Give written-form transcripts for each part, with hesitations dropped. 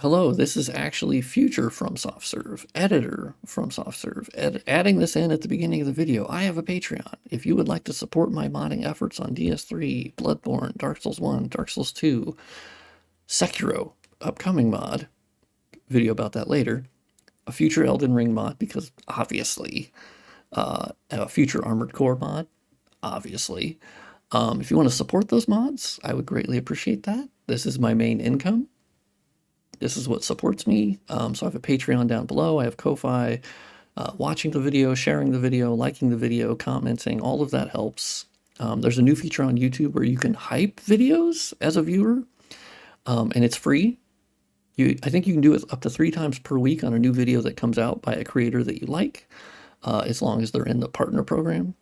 Hello, this is actually future FromSoftServe, editor FromSoftServe, adding this in at the beginning of the video. I have a Patreon. If you would like to support my modding efforts on DS3, Bloodborne, Dark Souls 1, Dark Souls 2, Sekiro, upcoming mod, video about that later, a future Elden Ring mod, because obviously, a future Armored Core mod, obviously. If you want to support those mods, I would greatly appreciate that. This is my main income. This is what supports me. So I have a Patreon down below. I have Ko-Fi. Watching the video, sharing the video, liking the video, commenting, all of that helps. There's a new feature on YouTube where you can hype videos as a viewer, and it's free. I think you can do it up to 3 times per week on a new video that comes out by a creator that you like, as long as they're in the partner program.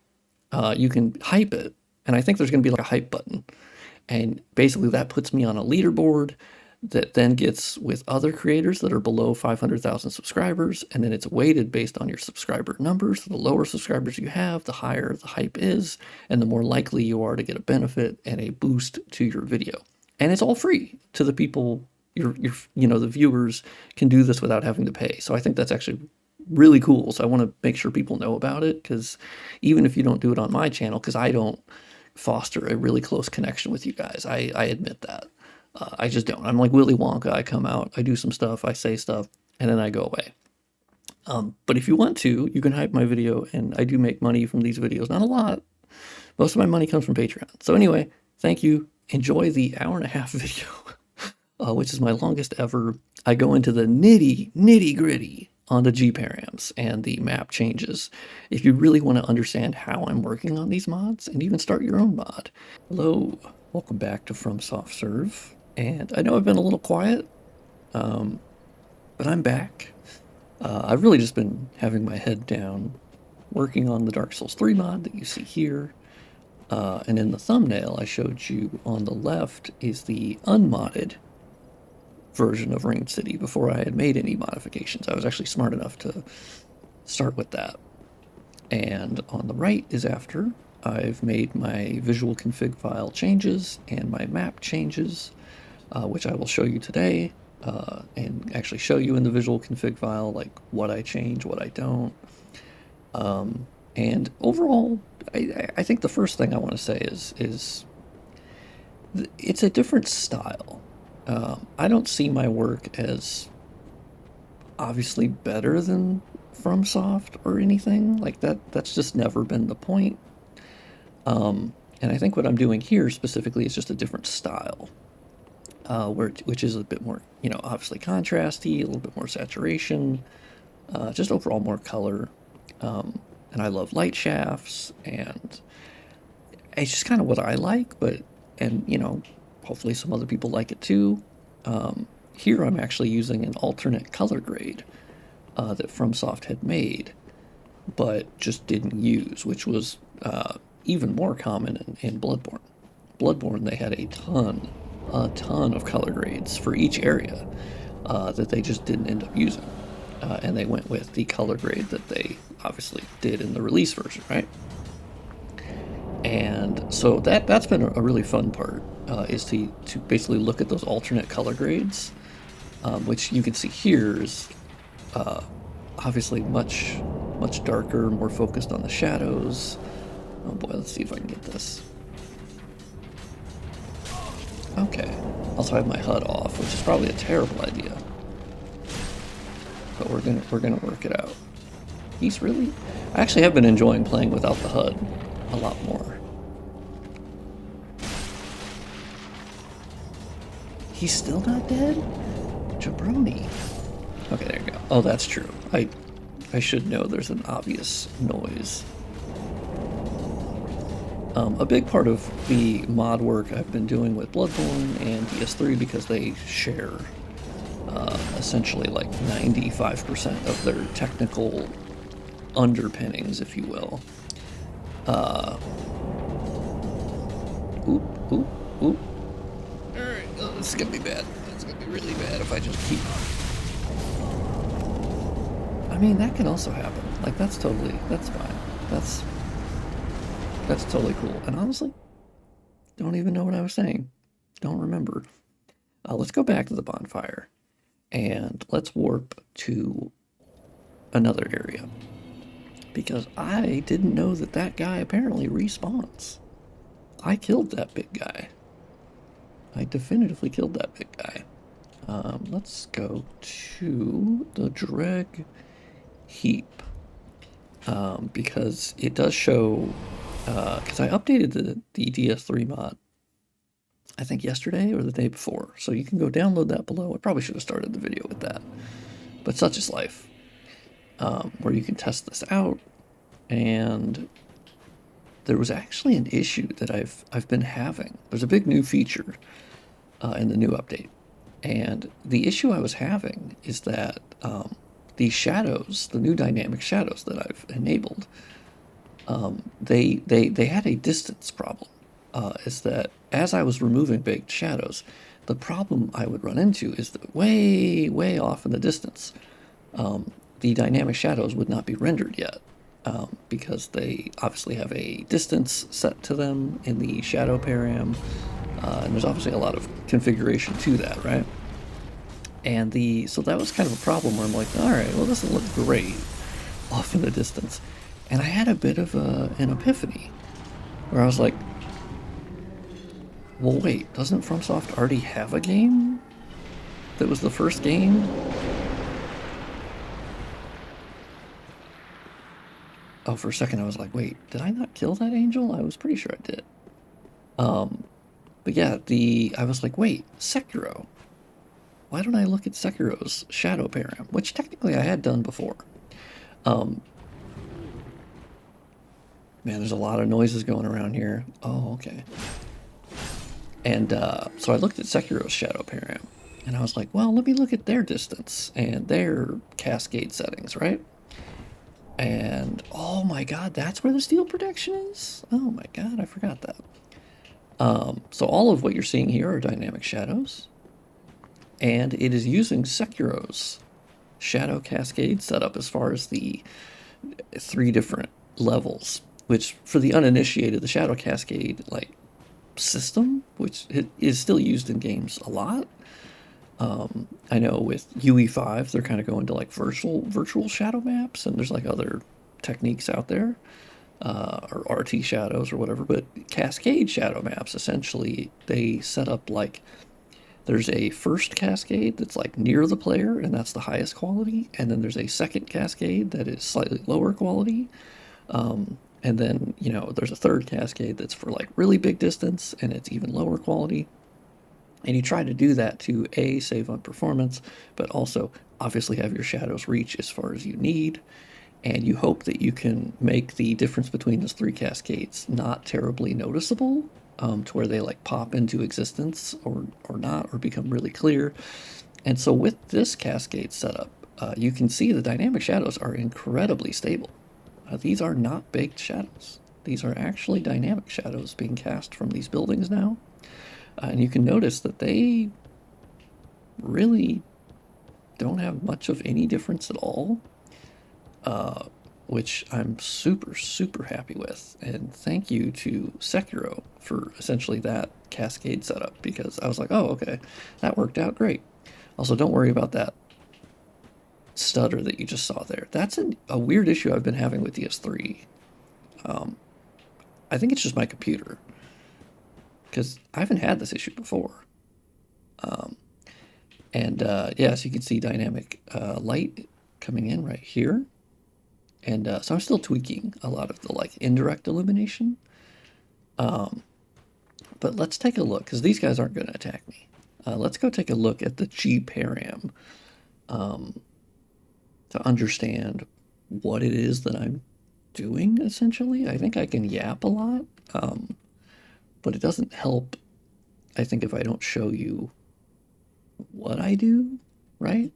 You can hype it, and I think there's going to be like a hype button. And basically that puts me on a leaderboard that then gets with other creators that are below 500,000 subscribers, and then it's weighted based on your subscriber numbers. The lower subscribers you have, the higher the hype is, and the more likely you are to get a benefit and a boost to your video. And it's all free to the people, the viewers can do this without having to pay. So I think that's actually really cool. So I want to make sure people know about it, because even if you don't do it on my channel, because I don't foster a really close connection with you guys, I admit that. I just don't. I'm like Willy Wonka. I come out, I do some stuff, I say stuff, and then I go away. But if you want to, you can hype my video, and I do make money from these videos. Not a lot. Most of my money comes from Patreon. So anyway, thank you. Enjoy the hour-and-a-half video, which is my longest ever. I go into the nitty-gritty on the gparams and the map changes. If you really want to understand how I'm working on these mods, and even start your own mod. Hello, welcome back to FromSoftServe. And I know I've been a little quiet, but I'm back. I've really just been having my head down, working on the Dark Souls 3 mod that you see here. And in the thumbnail I showed you on the left is the unmodded version of Ringed City before I had made any modifications. I was actually smart enough to start with that. And on the right is after I've made my visual config file changes and my map changes, which I will show you today, and actually show you in the visual config file, like what I change, what I don't. And overall, I think the first thing I want to say is it's a different style. I don't see my work as obviously better than FromSoft or anything like that. That's just never been the point. And I think what I'm doing here specifically is just a different style. Which is a bit more, obviously contrasty, a little bit more saturation, just overall more color. And I love light shafts, and it's just kind of what I like, and hopefully some other people like it too. Here I'm actually using an alternate color grade that FromSoft had made, but just didn't use, which was even more common in Bloodborne. Bloodborne, they had a ton of color grades for each area that they just didn't end up using. And they went with the color grade that they obviously did in the release version, right? And so that's been a really fun part, is to basically look at those alternate color grades, which you can see here is obviously much darker, more focused on the shadows. Oh boy, let's see if I can get this. Okay, also I have my HUD off, which is probably a terrible idea. But we're gonna work it out. He's really... I actually have been enjoying playing without the HUD a lot more. He's still not dead? Jabroni. Okay, there you go. Oh, that's true. I should know there's an obvious noise. A big part of the mod work I've been doing with Bloodborne and DS3, because they share essentially like 95% of their technical underpinnings, if you will. Oop. Alright, this is gonna be bad. It's gonna be really bad if I just keep... I mean, that can also happen. Like, that's fine. That's totally cool. And honestly, don't even know what I was saying. Don't remember. Let's go back to the bonfire. And let's warp to another area. Because I didn't know that that guy apparently respawns. I killed that big guy. I definitively killed that big guy. Let's go to the Dreg heap. Because it does show, because I updated the DS3 mod, I think yesterday or the day before. So you can go download that below. I probably should have started the video with that. But such is life. Where you can test this out. And there was actually an issue that I've been having. There's a big new feature in the new update. And the issue I was having is that the shadows, the new dynamic shadows that I've enabled, they had a distance problem. Is that as I was removing big shadows, the problem I would run into is that way off in the distance, the dynamic shadows would not be rendered yet. Because they obviously have a distance set to them in the shadow param, and there's obviously a lot of configuration to that, right? And so that was kind of a problem where I'm like, all right, well, this doesn't look great off in the distance. And I had a bit of an epiphany where I was like, well, wait, doesn't FromSoft already have a game that was the first game? Oh, for a second I was like, wait, did I not kill that angel? I was pretty sure I did. But yeah, I was like, wait, Sekiro. Why don't I look at Sekiro's shadow param, which technically I had done before. Man, there's a lot of noises going around here. Oh, okay. And so I looked at Sekiro's shadow param, and I was like, well, let me look at their distance and their cascade settings, right? And oh my god, that's where the steel protection is? Oh my god, I forgot that. So all of what you're seeing here are dynamic shadows. And it is using Sekiro's shadow cascade setup as far as the 3 different levels, which for the uninitiated, the shadow cascade like system, which is still used in games a lot. I know with UE5, they're kind of going to like virtual shadow maps, and there's like other techniques out there, or RT shadows or whatever. But cascade shadow maps, essentially, they set up like there's a first cascade that's like near the player, and that's the highest quality, and then there's a second cascade that is slightly lower quality. And then, you know, there's a third cascade that's for like really big distance, and it's even lower quality. And you try to do that to save on performance, but also obviously have your shadows reach as far as you need. And you hope that you can make the difference between those 3 cascades not terribly noticeable, to where they like pop into existence or not, or become really clear. And so with this cascade setup, you can see the dynamic shadows are incredibly stable. These are not baked shadows. These are actually dynamic shadows being cast from these buildings now. And you can notice that they really don't have much of any difference at all, which I'm super happy with. And thank you to Sekiro for essentially that cascade setup, because I was like, oh, okay, that worked out great. Also, don't worry about that stutter that you just saw there. That's a weird issue I've been having with DS3. I think it's just my computer, because I haven't had this issue before. Yeah, so you can see dynamic light coming in right here. And so I'm still tweaking a lot of the like indirect illumination. But let's take a look, because these guys aren't going to attack me. Let's go take a look at the gparam to understand what it is that I'm doing, essentially. I think I can yap a lot, but it doesn't help, I think, if I don't show you what I do, right?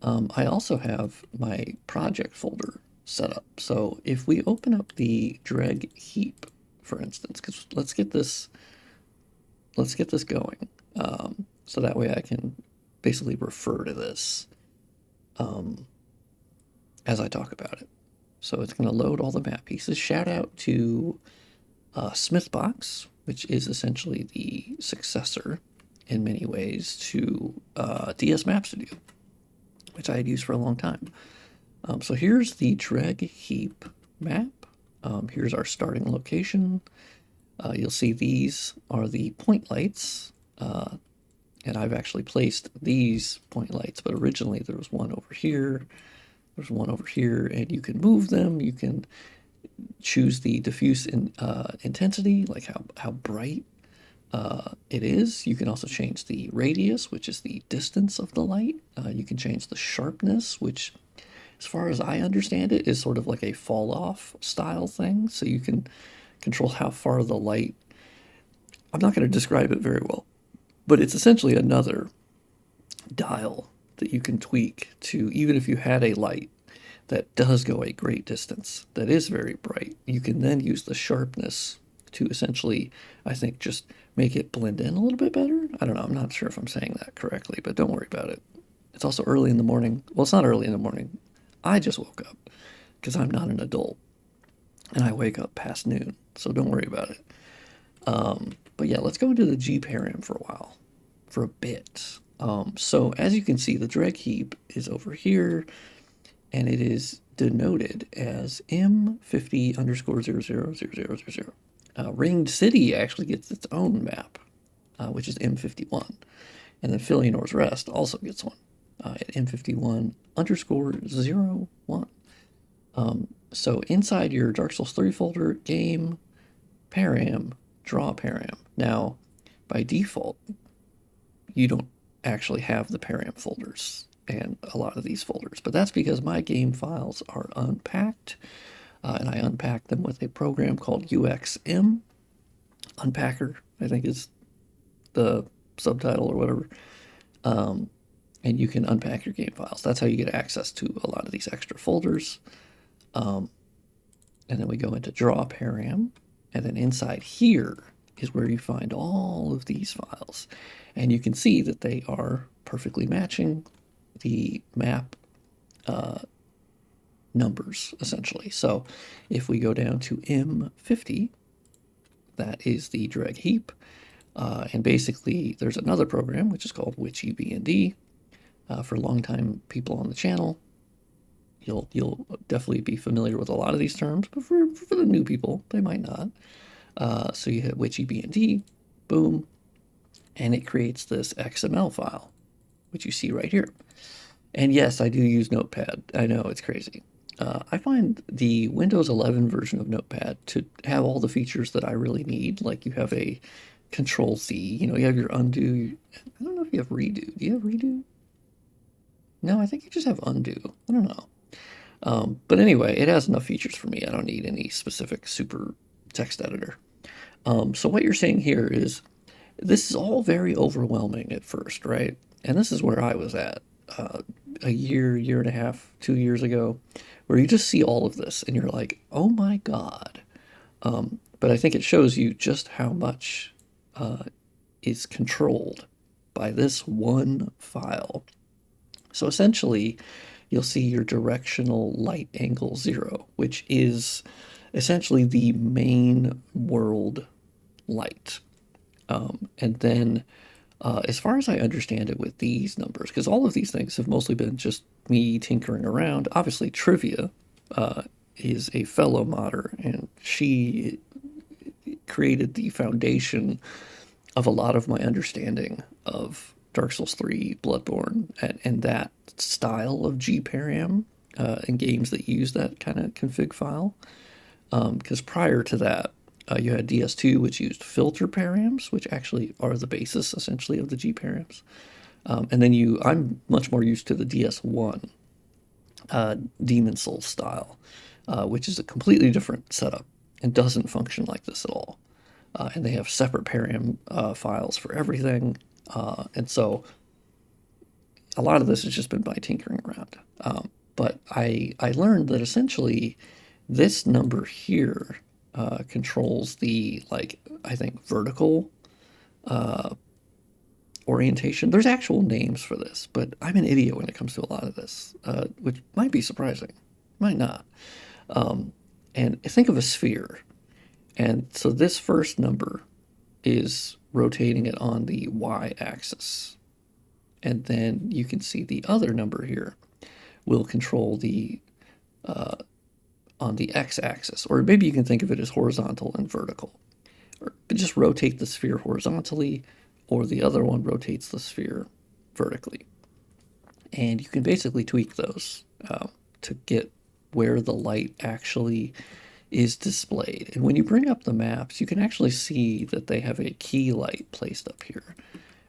I also have my project folder set up. So if we open up the dreg heap, for instance, because let's get this going, so that way I can basically refer to this as I talk about it. So it's going to load all the map pieces. Shout out to Smithbox, which is essentially the successor in many ways to DS Map Studio. which I had used for a long time. So here's the drag heap map. Here's our starting location. You'll see these are the point lights, and I've actually placed these point lights, but originally there was one over here, there's one over here, and you can move them. You can choose the diffuse intensity, like how bright it is. You can also change the radius, which is the distance of the light. You can change the sharpness, which, as far as I understand it, is sort of like a fall off style thing. So you can control how far the light, I'm not going to describe it very well, but it's essentially another dial that you can tweak to, even if you had a light that does go a great distance, that is very bright, you can then use the sharpness to essentially, I think, just make it blend in a little bit better. I don't know, I'm not sure if I'm saying that correctly, but don't worry about it. It's also early in the morning. Well, it's not early in the morning. I just woke up because I'm not an adult and I wake up past noon, so don't worry about it. But yeah, let's go into the gparam for a while, for a bit. So as you can see, the drag heap is over here, and it is denoted as M50 underscore 000000. Ringed City actually gets its own map, which is M51. And then Philionor's Rest also gets one at M51 underscore 01. So inside your Dark Souls 3 folder, game, param, draw param. Now, by default, you don't actually have the param folders and a lot of these folders, but that's because my game files are unpacked, and I unpack them with a program called UXM. Unpacker, I think, is the subtitle or whatever. And you can unpack your game files. That's how you get access to a lot of these extra folders. And then we go into draw param, and then inside here is where you find all of these files. And you can see that they are perfectly matching the map numbers, essentially. So if we go down to M50, that is the drag heap. And basically, there's another program, which is called witchybnd. For longtime people on the channel, you'll definitely be familiar with a lot of these terms, but for the new people, they might not. So you hit witchybnd, boom, and it creates this XML file, which you see right here. And yes, I do use Notepad. I know, it's crazy. I find the Windows 11 version of Notepad to have all the features that I really need. Like, you have a Control-C, you have your undo. I don't know if you have redo. Do you have redo? No, I think you just have undo. I don't know. But anyway, it has enough features for me. I don't need any specific super text editor. So what you're seeing here is, this is all very overwhelming at first, right? And this is where I was at a year and a half, 2 years ago, where you just see all of this and you're like, oh my God. But I think it shows you just how much is controlled by this one file. So essentially, you'll see your directional light angle 0, which is essentially the main world light. And then, as far as I understand it with these numbers, because all of these things have mostly been just me tinkering around. Obviously, Trivia is a fellow modder, and she created the foundation of a lot of my understanding of Dark Souls 3, Bloodborne, and that style of gparam in games that use that kind of config file. Because prior to that, you had DS2, which used filter params, which actually are the basis, essentially, of the gparams. And then I'm much more used to the DS1 Demon Souls style, which is a completely different setup and doesn't function like this at all. And they have separate param files for everything. And so a lot of this has just been by tinkering around. But I learned that essentially this number here controls the, I think, vertical orientation. There's actual names for this, but I'm an idiot when it comes to a lot of this, which might be surprising, might not. And think of a sphere. And so this first number is rotating it on the y-axis. and then you can see the other number here will control the on the x-axis, or maybe you can think of it as horizontal and vertical. Or just rotate the sphere horizontally, or the other one rotates the sphere vertically. And you can basically tweak those to get where the light actually is displayed. And when you bring up the maps, you can actually see that they have a key light placed up here.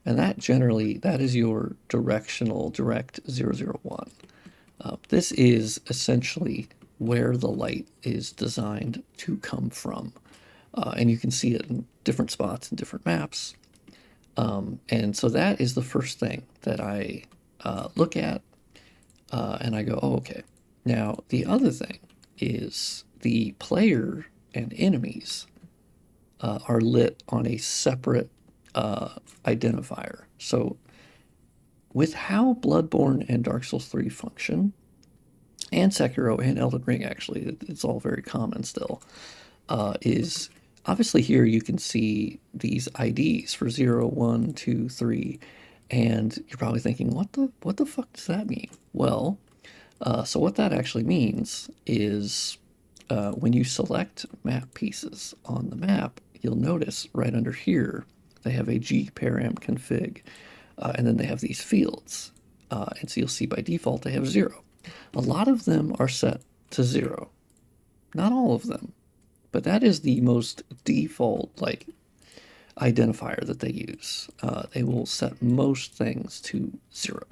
And that generally, that is your directional direct 001. This is essentially where the light is designed to come from. And you can see it in different spots in different maps. And so that is the first thing that I look at, and I go, oh, okay. Now, the other thing is the player and enemies are lit on a separate identifier. So with how Bloodborne and Dark Souls 3 function, and Sekiro and Elden Ring, actually, it's all very common still, is obviously here you can see these IDs for 0, 1, 2, 3, and you're probably thinking, what the fuck does that mean? Well, so what that actually means is when you select map pieces on the map, you'll notice right under here, they have a gparam config, and then they have these fields. And so you'll see by default they have 0. A lot of them are set to 0. Not all of them, but that is the most default like identifier that they use. They will set most things to 0,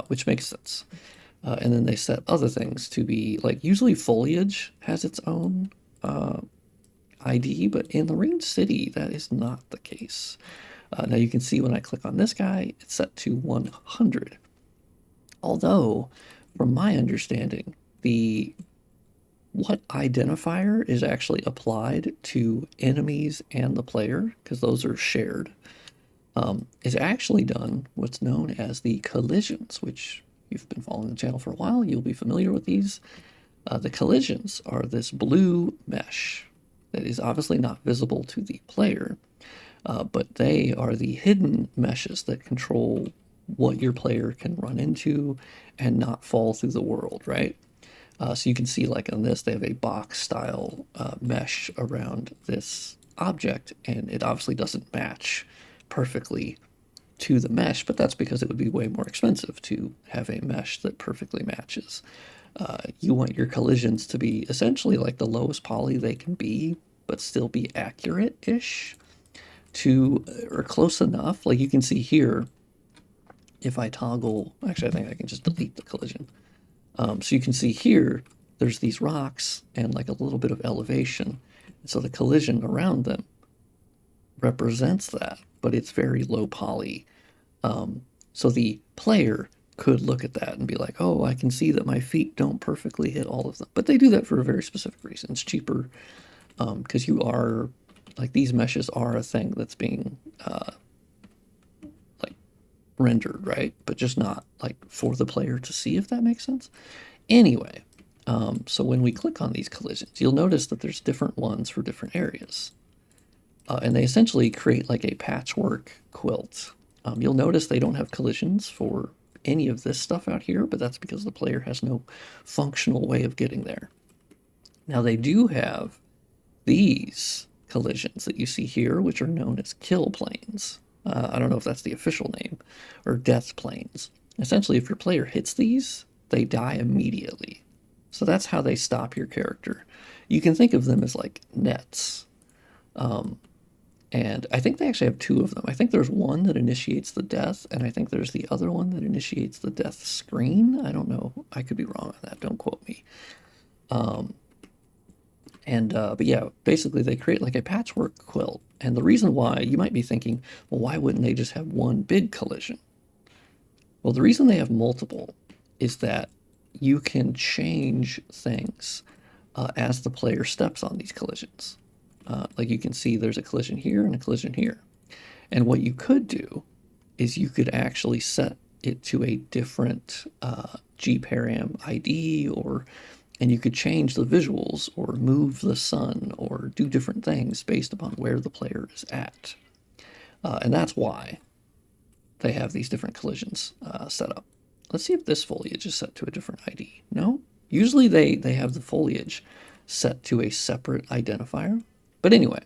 which makes sense. And then they set other things to be like, usually foliage has its own ID, but in the Ring City, that is not the case. Now you can see when I click on this guy, it's set to 100. Although, from my understanding, what identifier is actually applied to enemies and the player, because those are shared, is actually done what's known as the collisions, which you've been following the channel for a while, you'll be familiar with these. The collisions are this blue mesh that is obviously not visible to the player, but they are the hidden meshes that control what your player can run into and not fall through the world, right? So you can see like on this, they have a box style mesh around this object, and it obviously doesn't match perfectly to the mesh, but that's because it would be way more expensive to have a mesh that perfectly matches. You want your collisions to be essentially like the lowest poly they can be, but still be accurate-ish to, or close enough. Like you can see here, if I toggle, actually I think I can just delete the collision. So you can see here, there's these rocks and like a little bit of elevation. So the collision around them represents that, but it's very low poly. So the player could look at that and be like, oh, I can see that my feet don't perfectly hit all of them. But they do that for a very specific reason. It's cheaper because you are, like these meshes are a thing that's being like rendered, right? But just not like for the player to see, if that makes sense. Anyway, so when we click on these collisions, you'll notice that there's different ones for different areas. And they essentially create like a patchwork quilt. You'll notice they don't have collisions for any of this stuff out here, but that's because the player has no functional way of getting there. Now they do have these collisions that you see here, which are known as kill planes. I don't know if that's the official name, or death planes. Essentially, if your player hits these, they die immediately. So that's how they stop your character. You can think of them as like nets. And I think they actually have two of them. I think there's one that initiates the death, and I think there's the other one that initiates the death screen. I don't know. I could be wrong on that. Don't quote me. But yeah, basically they create like a patchwork quilt. And the reason why, you might be thinking, well, why wouldn't they just have one big collision? Well, the reason they have multiple is that you can change things as the player steps on these collisions. Like you can see there's a collision here and a collision here. And what you could do is you could actually set it to a different gparam ID, and you could change the visuals or move the sun or do different things based upon where the player is at. And that's why they have these different collisions set up. Let's see if this foliage is set to a different ID. No? Usually they have the foliage set to a separate identifier. But anyway,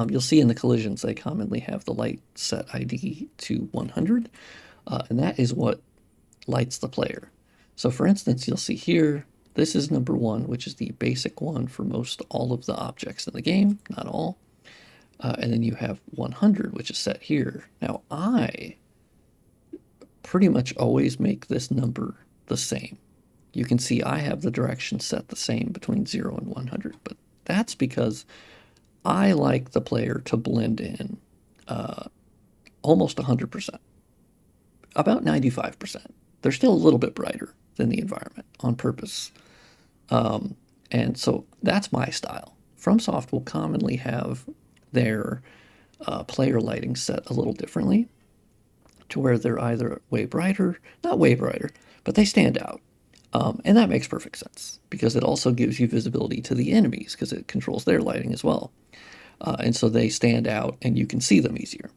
you'll see in the collisions they commonly have the light set ID to 100, and that is what lights the player. So for instance, you'll see here, this is number 1, which is the basic one for most all of the objects in the game, not all. And then you have 100, which is set here. Now I pretty much always make this number the same. You can see I have the direction set the same between 0 and 100, but that's because I like the player to blend in almost 100%, about 95%. They're still a little bit brighter than the environment on purpose. And so that's my style. FromSoft will commonly have their player lighting set a little differently, to where they're either way brighter, not way brighter, but they stand out. And that makes perfect sense, because it also gives you visibility to the enemies, because it controls their lighting as well. And so they stand out and you can see them easier.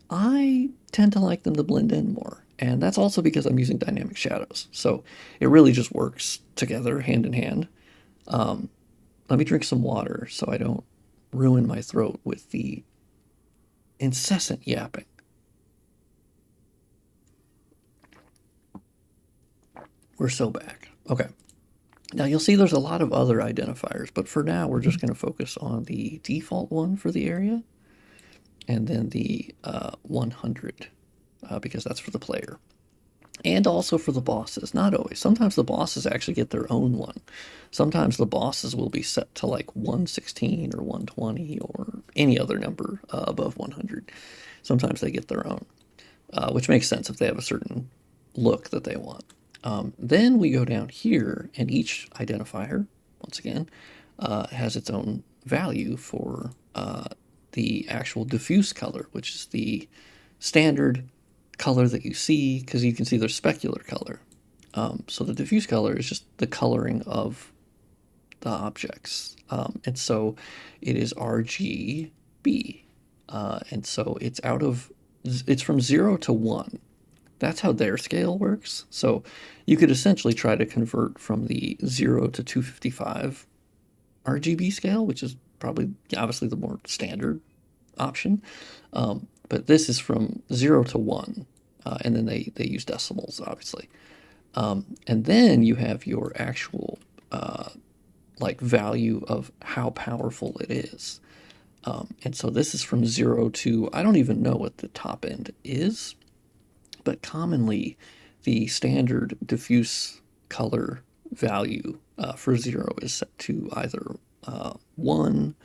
I tend to like them to blend in more, and that's also because I'm using dynamic shadows. So it really just works together, hand in hand. Let me drink some water so I don't ruin my throat with the incessant yapping. We're so back. Okay. Now you'll see there's a lot of other identifiers, but for now we're just going to focus on the default one for the area, and then the 100, because that's for the player. And also for the bosses, not always. Sometimes the bosses actually get their own one. Sometimes the bosses will be set to like 116 or 120 or any other number above 100. Sometimes they get their own, which makes sense if they have a certain look that they want. Then we go down here, and each identifier, once again, has its own value for the actual diffuse color, which is the standard color that you see, because you can see there's specular color. So the diffuse color is just the coloring of the objects. And so it is RGB. And so it's from 0 to 1. That's how their scale works. So you could essentially try to convert from the 0 to 255 RGB scale, which is probably obviously the more standard option. But this is from 0 to 1, and then they use decimals, obviously. And then you have your actual like value of how powerful it is. And so this is from 0 to, I don't even know what the top end is, but commonly the standard diffuse color value for 0 is set to either 1,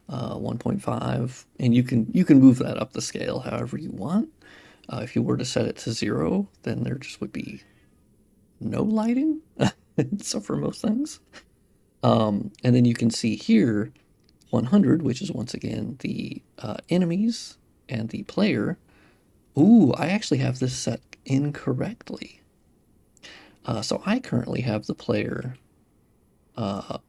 1.5, and you can move that up the scale however you want. If you were to set it to 0, then there just would be no lighting. So for most things. And then you can see here 100, which is once again the enemies and the player. Ooh, I actually have this set incorrectly. So I currently have the player a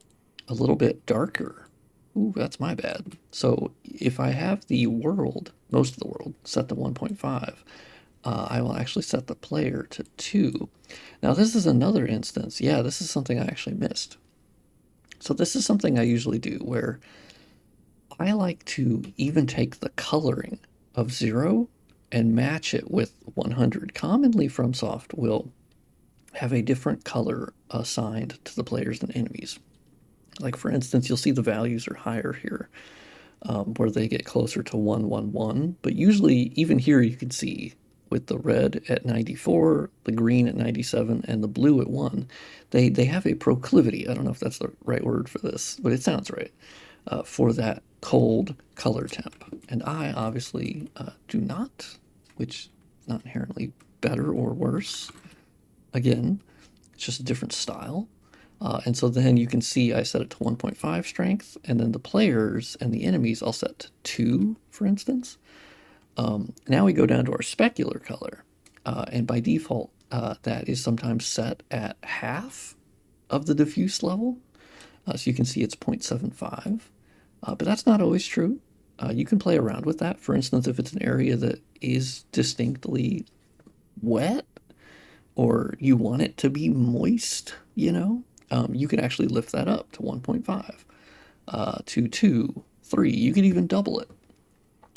little bit darker. Ooh, that's my bad. So if I have the world, most of the world, set to 1.5, I will actually set the player to 2. Now this is another instance. Yeah, this is something I actually missed. So this is something I usually do, where I like to even take the coloring of 0 and match it with 100. Commonly FromSoft will have a different color assigned to the players and enemies. Like for instance, you'll see the values are higher here, where they get closer to 111. But usually, even here, you can see with the red at 94, the green at 97, and the blue at 1, they have a proclivity. I don't know if that's the right word for this, but it sounds right, for that cold color temp. And I obviously do not, which is not inherently better or worse. Again, it's just a different style. And so then you can see I set it to 1.5 strength, and then the players and the enemies I'll set to 2, for instance. Now we go down to our specular color, and by default that is sometimes set at half of the diffuse level. So you can see it's 0.75, but that's not always true. You can play around with that. For instance, if it's an area that is distinctly wet, or you want it to be moist, you can actually lift that up to 1.5, to 2, 3. You can even double it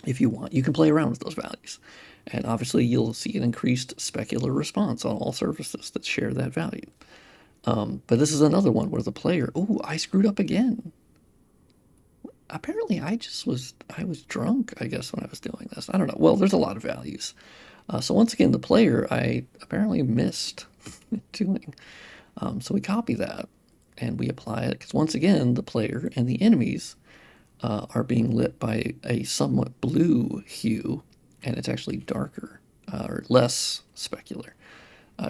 if you want. You can play around with those values. And obviously you'll see an increased specular response on all surfaces that share that value. But this is another one where the player, oh, I screwed up again. Apparently I was drunk, I guess, when I was doing this. I don't know. Well, there's a lot of values. So once again, the player, I apparently missed doing. So we copy that and we apply it, because once again, the player and the enemies are being lit by a somewhat blue hue, and it's actually darker, or less specular.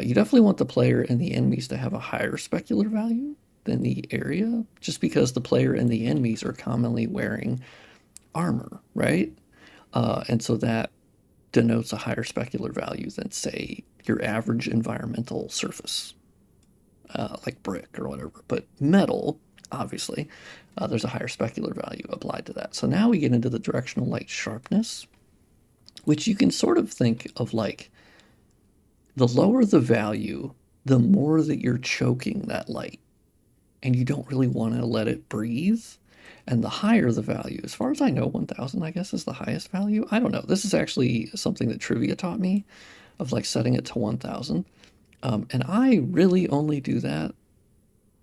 You definitely want the player and the enemies to have a higher specular value than the area, just because the player and the enemies are commonly wearing armor, right? And so that denotes a higher specular value than, say, your average environmental surface, like brick or whatever. But metal, obviously, there's a higher specular value applied to that. So now we get into the directional light sharpness, which you can sort of think of like, the lower the value, the more that you're choking that light, and you don't really want to let it breathe. And the higher the value, as far as I know, 1000, I guess, is the highest value. I don't know. This is actually something that trivia taught me, of like setting it to 1000. And I really only do that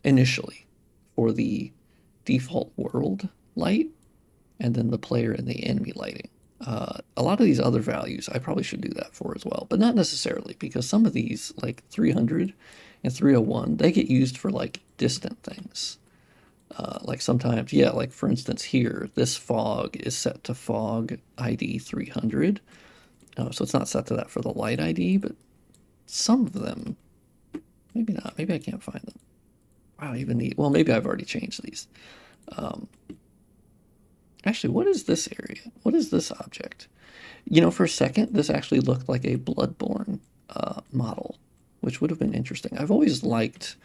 initially for the default world light, and then the player and the enemy lighting. A lot of these other values I probably should do that for as well, but not necessarily, because some of these, like 300 and 301, they get used for like distant things. Like sometimes, yeah, like for instance here, this fog is set to fog ID 300. So it's not set to that for the light ID, but some of them, maybe not, maybe I can't find them. Wow, even the, well, maybe I've already changed these. Actually, what is this area? What is this object? For a second, this actually looked like a Bloodborne model, which would have been interesting. I've always liked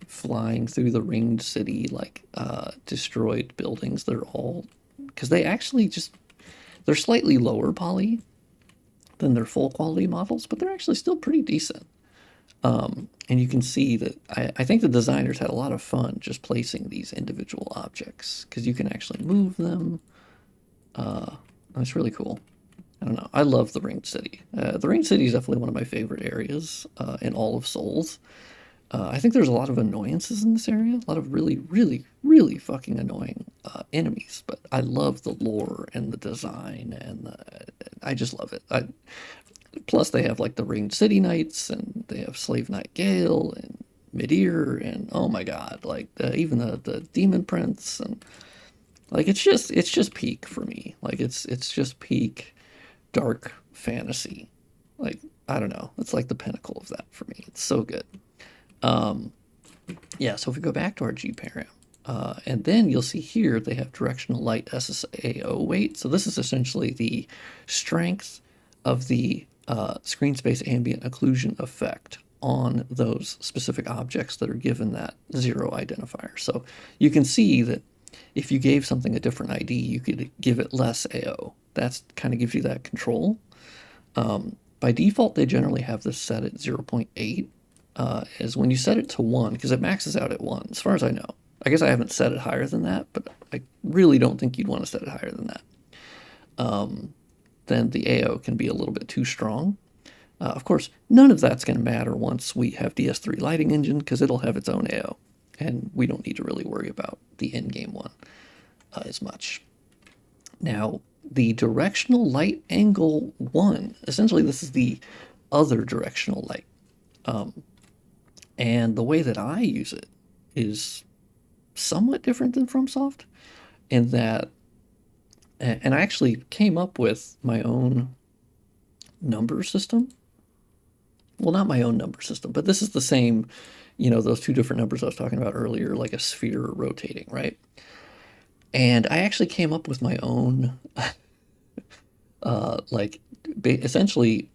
flying through the ringed city, like destroyed buildings. They're all, because they actually just, they're slightly lower poly than their full quality models, but they're actually still pretty decent. And you can see that I think the designers had a lot of fun just placing these individual objects, because you can actually move them. That's really cool. I don't know. I love the Ringed City. The Ringed City is definitely one of my favorite areas in all of Souls. I think there's a lot of annoyances in this area, a lot of really, really, really fucking annoying enemies, but I love the lore and the design, and I just love it. Plus, they have like the Ringed City Knights, and they have Slave Knight Gale, and Midir, and oh my god, like even the Demon Prince, and like it's just peak for me. Like it's just peak dark fantasy. Like, I don't know, it's like the pinnacle of that for me. It's so good. Yeah, so if we go back to our gparam, and then you'll see here they have directional light SSAO weight. So this is essentially the strength of the screen space ambient occlusion effect on those specific objects that are given that 0 identifier. So you can see that if you gave something a different ID, you could give it less AO. That kind of gives you that control. By default, they generally have this set at 0.8. Is when you set it to 1, because it maxes out at 1, as far as I know. I guess I haven't set it higher than that, but I really don't think you'd want to set it higher than that. Then the AO can be a little bit too strong. Of course, none of that's going to matter once we have DS3 lighting engine, because it'll have its own AO, and we don't need to really worry about the in-game one as much. Now, the directional light angle 1, essentially this is the other directional light. And the way that I use it is somewhat different than FromSoft, in that, and I actually came up with my own number system. Well, not my own number system, but this is the same, those two different numbers I was talking about earlier, like a sphere rotating, right? And I actually came up with my own, essentially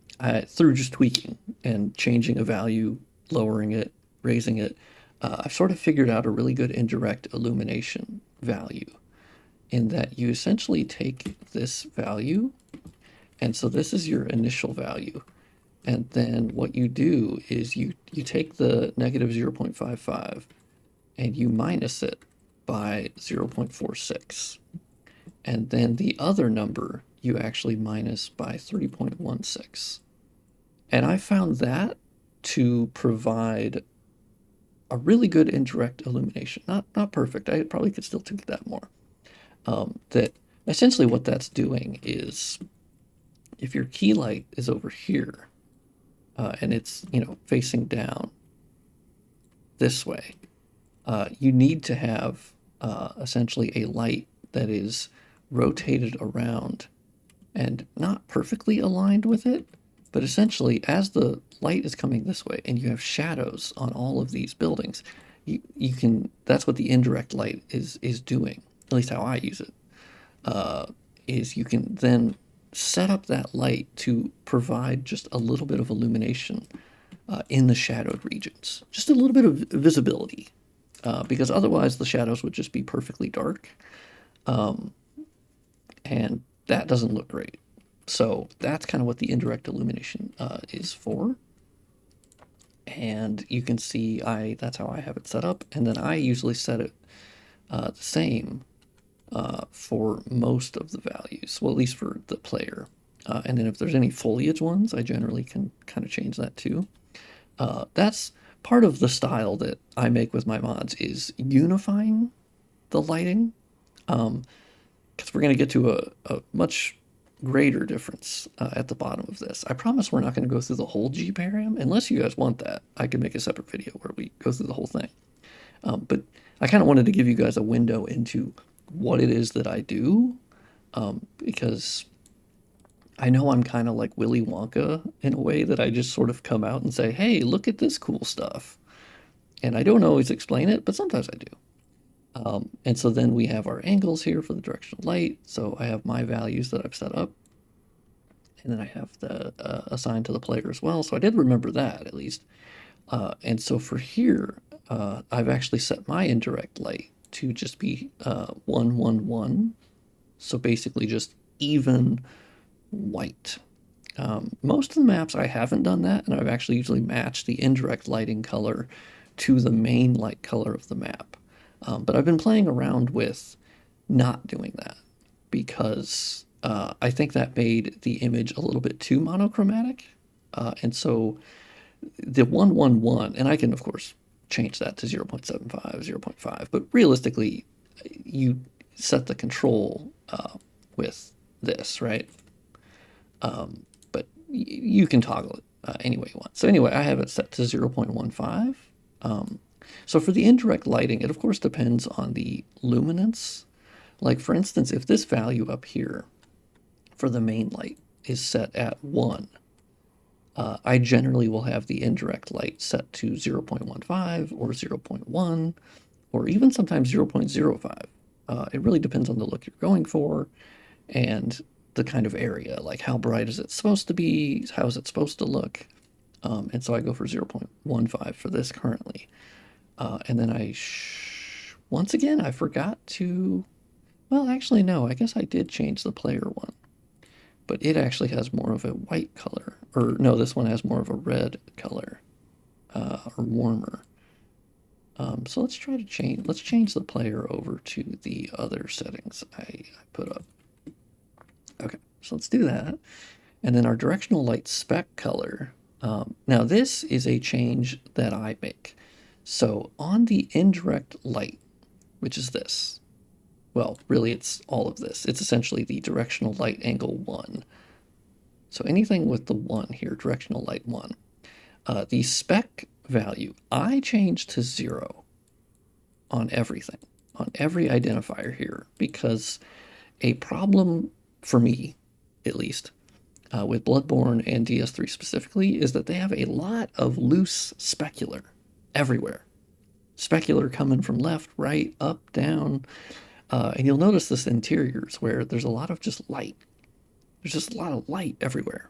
through just tweaking and changing a value, lowering it, raising it, I've sort of figured out a really good indirect illumination value. in that you essentially take this value, and so this is your initial value. And then what you do is you take the negative 0.55 and you minus it by 0.46. And then the other number you actually minus by 3.16. And I found that to provide a really good indirect illumination. Not perfect. I probably could still tweak that more. That essentially what that's doing is if your key light is over here and it's, you know, facing down this way, you need to have essentially a light that is rotated around and not perfectly aligned with it, but essentially as the light is coming this way and you have shadows on all of these buildings, you can, that's what the indirect light is doing, at least how I use it, is you can then set up that light to provide just a little bit of illumination in the shadowed regions, just a little bit of visibility, because otherwise the shadows would just be perfectly dark, and that doesn't look great. So that's kind of what the indirect illumination is for. And you can see that's how I have it set up. And then I usually set it the same for most of the values, well, at least for the player. And then if there's any foliage ones, I generally can kind of change that too. That's part of the style that I make with my mods, is unifying the lighting. Because we're going to get to a much greater difference at the bottom of this. I promise we're not going to go through the whole gparam, unless you guys want that. I can make a separate video where we go through the whole thing. But I kind of wanted to give you guys a window into what it is that I do, because I know I'm kind of like Willy Wonka in a way, that I just sort of come out and say, hey, look at this cool stuff. And I don't always explain it, but sometimes I do. And so then we have our angles here for the directional light. So I have my values that I've set up. And then I have the assigned to the player as well. So I did remember that at least. And so for here, I've actually set my indirect light to just be 1, 1, 1. So basically just even white. Most of the maps I haven't done that, and I've actually usually matched the indirect lighting color to the main light color of the map. But I've been playing around with not doing that because I think that made the image a little bit too monochromatic. And so the 1, 1, 1, and I can, of course, change that to 0.75, 0.5, but realistically, you set the control with this, right? But you can toggle it any way you want. So anyway, I have it set to 0.15. So for the indirect lighting, it of course depends on the luminance. Like for instance, if this value up here for the main light is set at 1, I generally will have the indirect light set to 0.15 or 0.1, or even sometimes 0.05. It really depends on the look you're going for and the kind of area, like how bright is it supposed to be, how is it supposed to look. And so I go for 0.15 for this currently. And then once again, I forgot to, well, actually, no, I guess I did change the player one, but it actually has more of a white color, or no, this one has more of a red color, or warmer. So let's try to change the player over to the other settings I put up. Okay, so let's do that. And then our directional light spec color. Now this is a change that I make. So on the indirect light, which is this, well, really it's all of this. It's essentially the directional light angle 1. So anything with the 1 here, directional light 1. The spec value, I change to 0 on everything, on every identifier here, because a problem for me, at least, with Bloodborne and DS3 specifically, is that they have a lot of loose specular everywhere. Specular coming from left, right, up, down. And you'll notice this in interiors where there's a lot of just light. There's just a lot of light everywhere.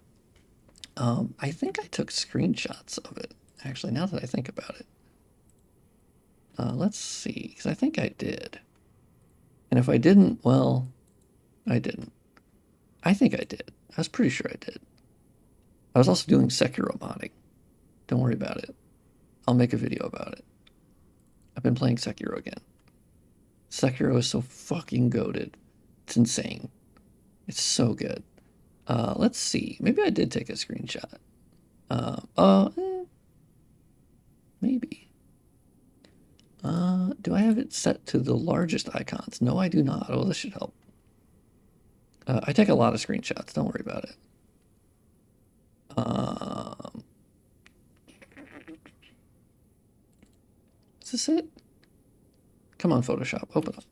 I think I took screenshots of it, actually, now that I think about it. Let's see, because I think I did. And if I didn't, well, I didn't. I think I did. I was pretty sure I did. I was also doing Sekiro modding. Don't worry about it. I'll make a video about it. I've been playing Sekiro again. Sekiro is so fucking goated. It's insane. It's so good. Let's see. Maybe I did take a screenshot. Maybe. Do I have it set to the largest icons? No, I do not. Oh, this should help. I take a lot of screenshots. Don't worry about it. Is this it? Come on, Photoshop, open up.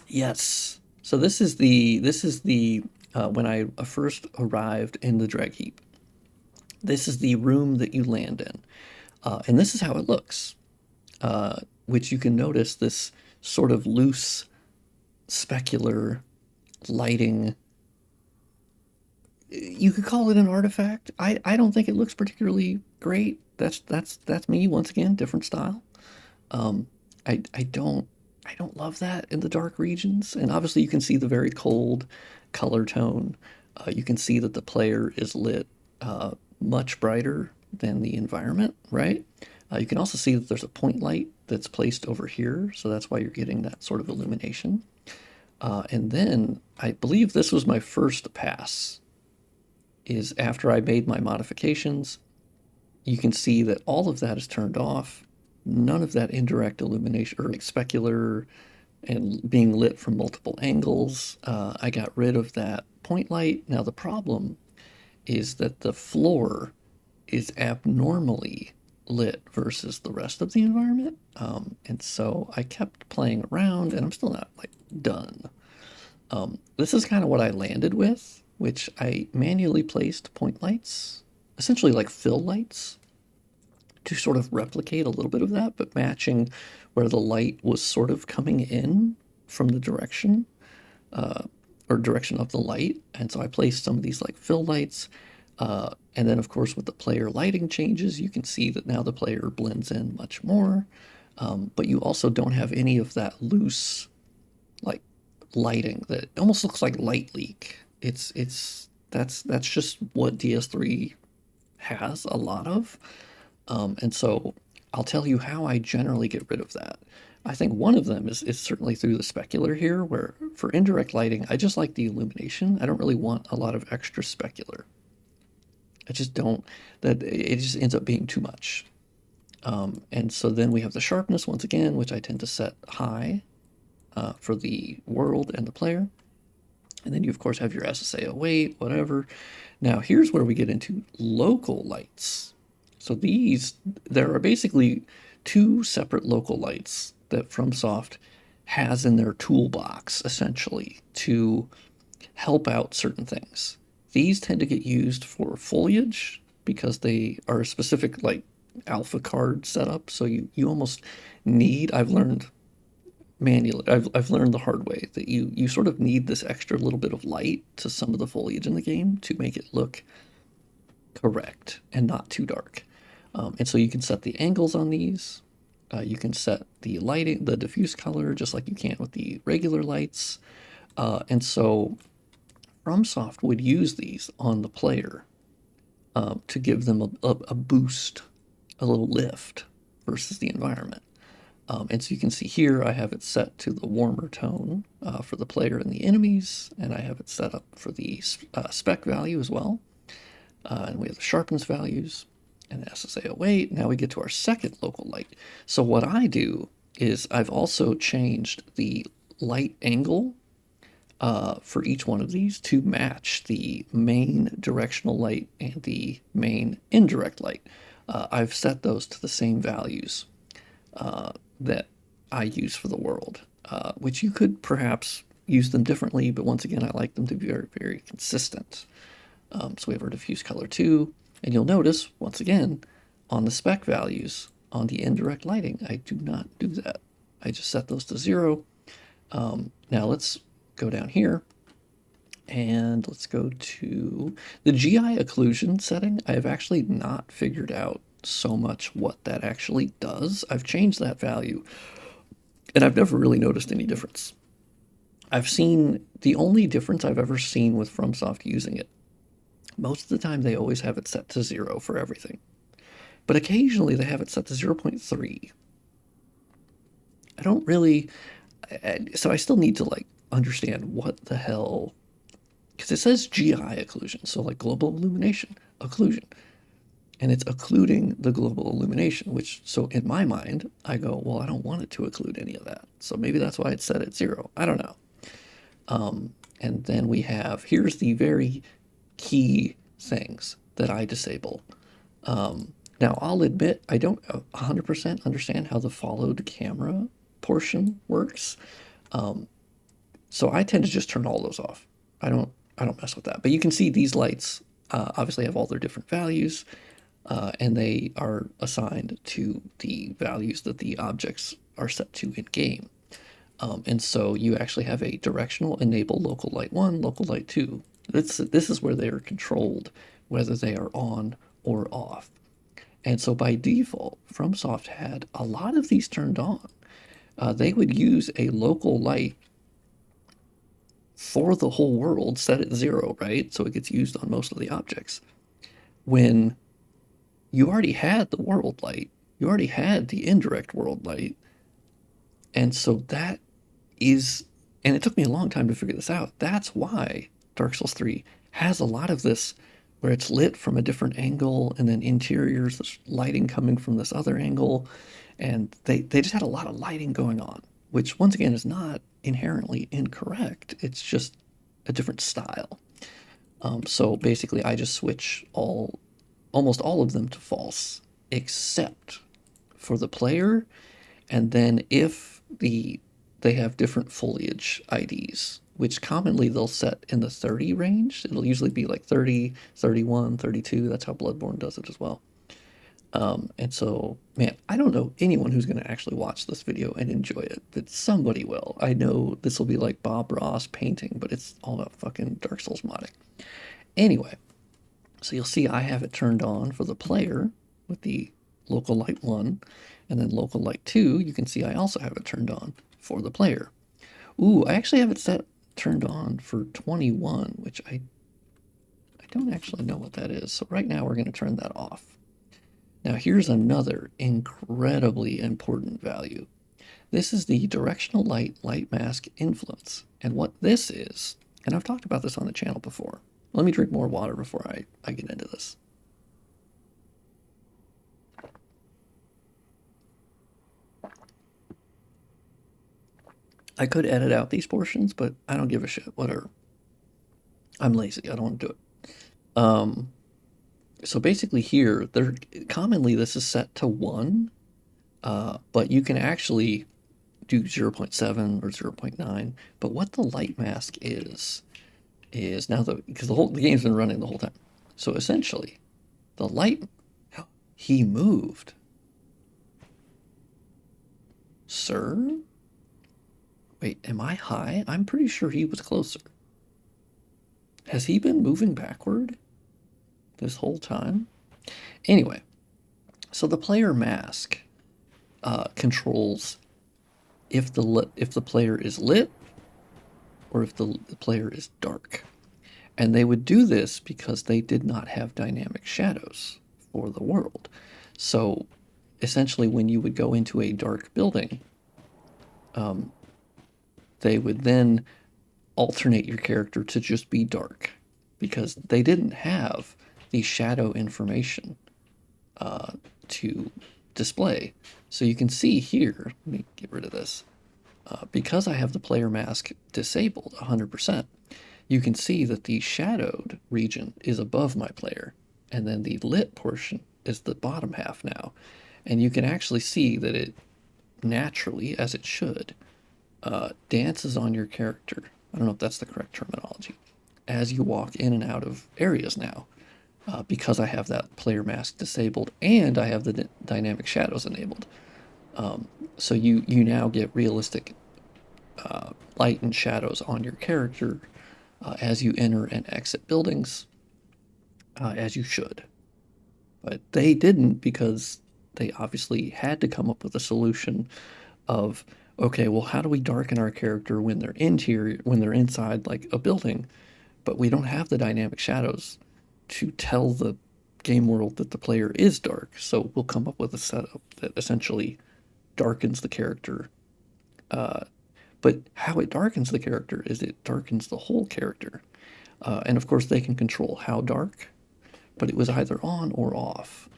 Yes. So this is the when I first arrived in the drag heap. This is the room that you land in, and this is how it looks. Which you can notice this sort of loose, specular lighting. You could call it an artifact. I don't think it looks particularly great. That's me once again, different style. I don't love that in the dark regions, and obviously you can see the very cold color tone. You can see that the player is lit much brighter than the environment, right? You can also see that there's a point light that's placed over here, so that's why you're getting that sort of illumination. And then I believe this was my first pass, is after I made my modifications, you can see that all of that is turned off. None of that indirect illumination or like specular and being lit from multiple angles. I got rid of that point light. Now the problem is that the floor is abnormally lit versus the rest of the environment. And so I kept playing around, and I'm still not like done. This is kind of what I landed with, which I manually placed point lights, essentially like fill lights, to sort of replicate a little bit of that, but matching where the light was sort of coming in from the direction or direction of the light. And so I placed some of these like fill lights. And then, of course, with the player lighting changes, you can see that now the player blends in much more. But you also don't have any of that loose, like, lighting that almost looks like light leak. That's just what DS3 has a lot of. And so I'll tell you how I generally get rid of that. I think one of them is certainly through the specular here, where for indirect lighting, I just like the illumination. I don't really want a lot of extra specular. I just don't, that it just ends up being too much. And so then we have the sharpness once again, which I tend to set high for the world and the player. And then you, of course, have your SSA weight, whatever. Now, here's where we get into local lights. So there are basically two separate local lights that FromSoft has in their toolbox, essentially, to help out certain things. These tend to get used for foliage because they are a specific, like, alpha card setup. So you almost need, I've learned manually, I've learned the hard way that you sort of need this extra little bit of light to some of the foliage in the game to make it look correct and not too dark. And so you can set the angles on these. You can set the lighting, the diffuse color, just like you can with the regular lights. And so FromSoft would use these on the player to give them a boost, a little lift versus the environment. And so you can see here I have it set to the warmer tone for the player and the enemies, and I have it set up for the spec value as well. And we have the sharpness values and the SSA weight. Now we get to our second local light. So what I do is I've also changed the light angle for each one of these to match the main directional light and the main indirect light. I've set those to the same values that I use for the world, which you could perhaps use them differently, but once again, I like them to be very, very consistent. So we have our diffuse color 2, and you'll notice, once again, on the spec values, on the indirect lighting, I do not do that. I just set those to 0. Now let's go down here, and let's go to the GI occlusion setting. I have actually not figured out so much what that actually does. I've changed that value, and I've never really noticed any difference. I've seen the only difference I've ever seen with FromSoft using it. Most of the time, they always have it set to 0 for everything, but occasionally they have it set to 0.3. I don't really, so I still need to like understand what the hell, because it says GI occlusion, so like global illumination occlusion, and it's occluding the global illumination, which, so in my mind, I go, well, I don't want it to occlude any of that. So maybe that's why it's set at 0. I don't know. And then we have, here's the very key things that I disable. Now, I'll admit I don't 100% understand how the followed camera portion works. So I tend to just turn all those off. I don't mess with that. But you can see these lights obviously have all their different values, and they are assigned to the values that the objects are set to in game. And so you actually have a directional enable local light 1, local light 2. This is where they are controlled, whether they are on or off. And so by default, FromSoft had a lot of these turned on. They would use a local light for the whole world set at 0, right? So it gets used on most of the objects. When you already had the world light, you already had the indirect world light. And so that is, and it took me a long time to figure this out. That's why Dark Souls 3 has a lot of this where it's lit from a different angle, and then interiors, there's lighting coming from this other angle. And they just had a lot of lighting going on, which once again is not inherently incorrect. It's just a different style. So basically I just switch almost all of them to false, except for the player. And then if they have different foliage IDs, which commonly they'll set in the 30 range. It'll usually be like 30, 31, 32. That's how Bloodborne does it as well. And so, man, I don't know anyone who's going to actually watch this video and enjoy it, but somebody will. I know this will be like Bob Ross painting, but it's all about fucking Dark Souls modding. Anyway, so you'll see I have it turned on for the player with the local light 1, and then local light 2, you can see I also have it turned on for the player. Ooh, I actually have it turned on for 21, which I don't actually know what that is. So right now we're going to turn that off. Now here's another incredibly important value. This is the directional light mask influence. And what this is, and I've talked about this on the channel before. Let me drink more water before I get into this. I could edit out these portions, but I don't give a shit. Whatever. I'm lazy. I don't want to do it. So basically here, commonly this is set to 1, but you can actually do 0.7 or 0.9. But what the light mask is now, because the game's been running the whole time. So essentially, the light, he moved. Sir? Wait, am I high? I'm pretty sure he was closer. Has he been moving backward this whole time? Anyway, so the player mask controls if the player is lit or if the player is dark. And they would do this because they did not have dynamic shadows for the world. So essentially when you would go into a dark building, they would then alternate your character to just be dark because they didn't have the shadow information to display. So you can see here, let me get rid of this. Because I have the player mask disabled 100%, you can see that the shadowed region is above my player, and then the lit portion is the bottom half now. And you can actually see that it naturally, as it should, dances on your character. I don't know if that's the correct terminology. As you walk in and out of areas now, because I have that player mask disabled and I have the dynamic shadows enabled. So you now get realistic light and shadows on your character as you enter and exit buildings, as you should. But they didn't because they obviously had to come up with a solution of, okay, well, how do we darken our character when they're interior, when they're inside like a building, but we don't have the dynamic shadows to tell the game world that the player is dark. So we'll come up with a setup that essentially darkens the character. But how it darkens the character is it darkens the whole character. And of course, they can control how dark, but it was either on or off.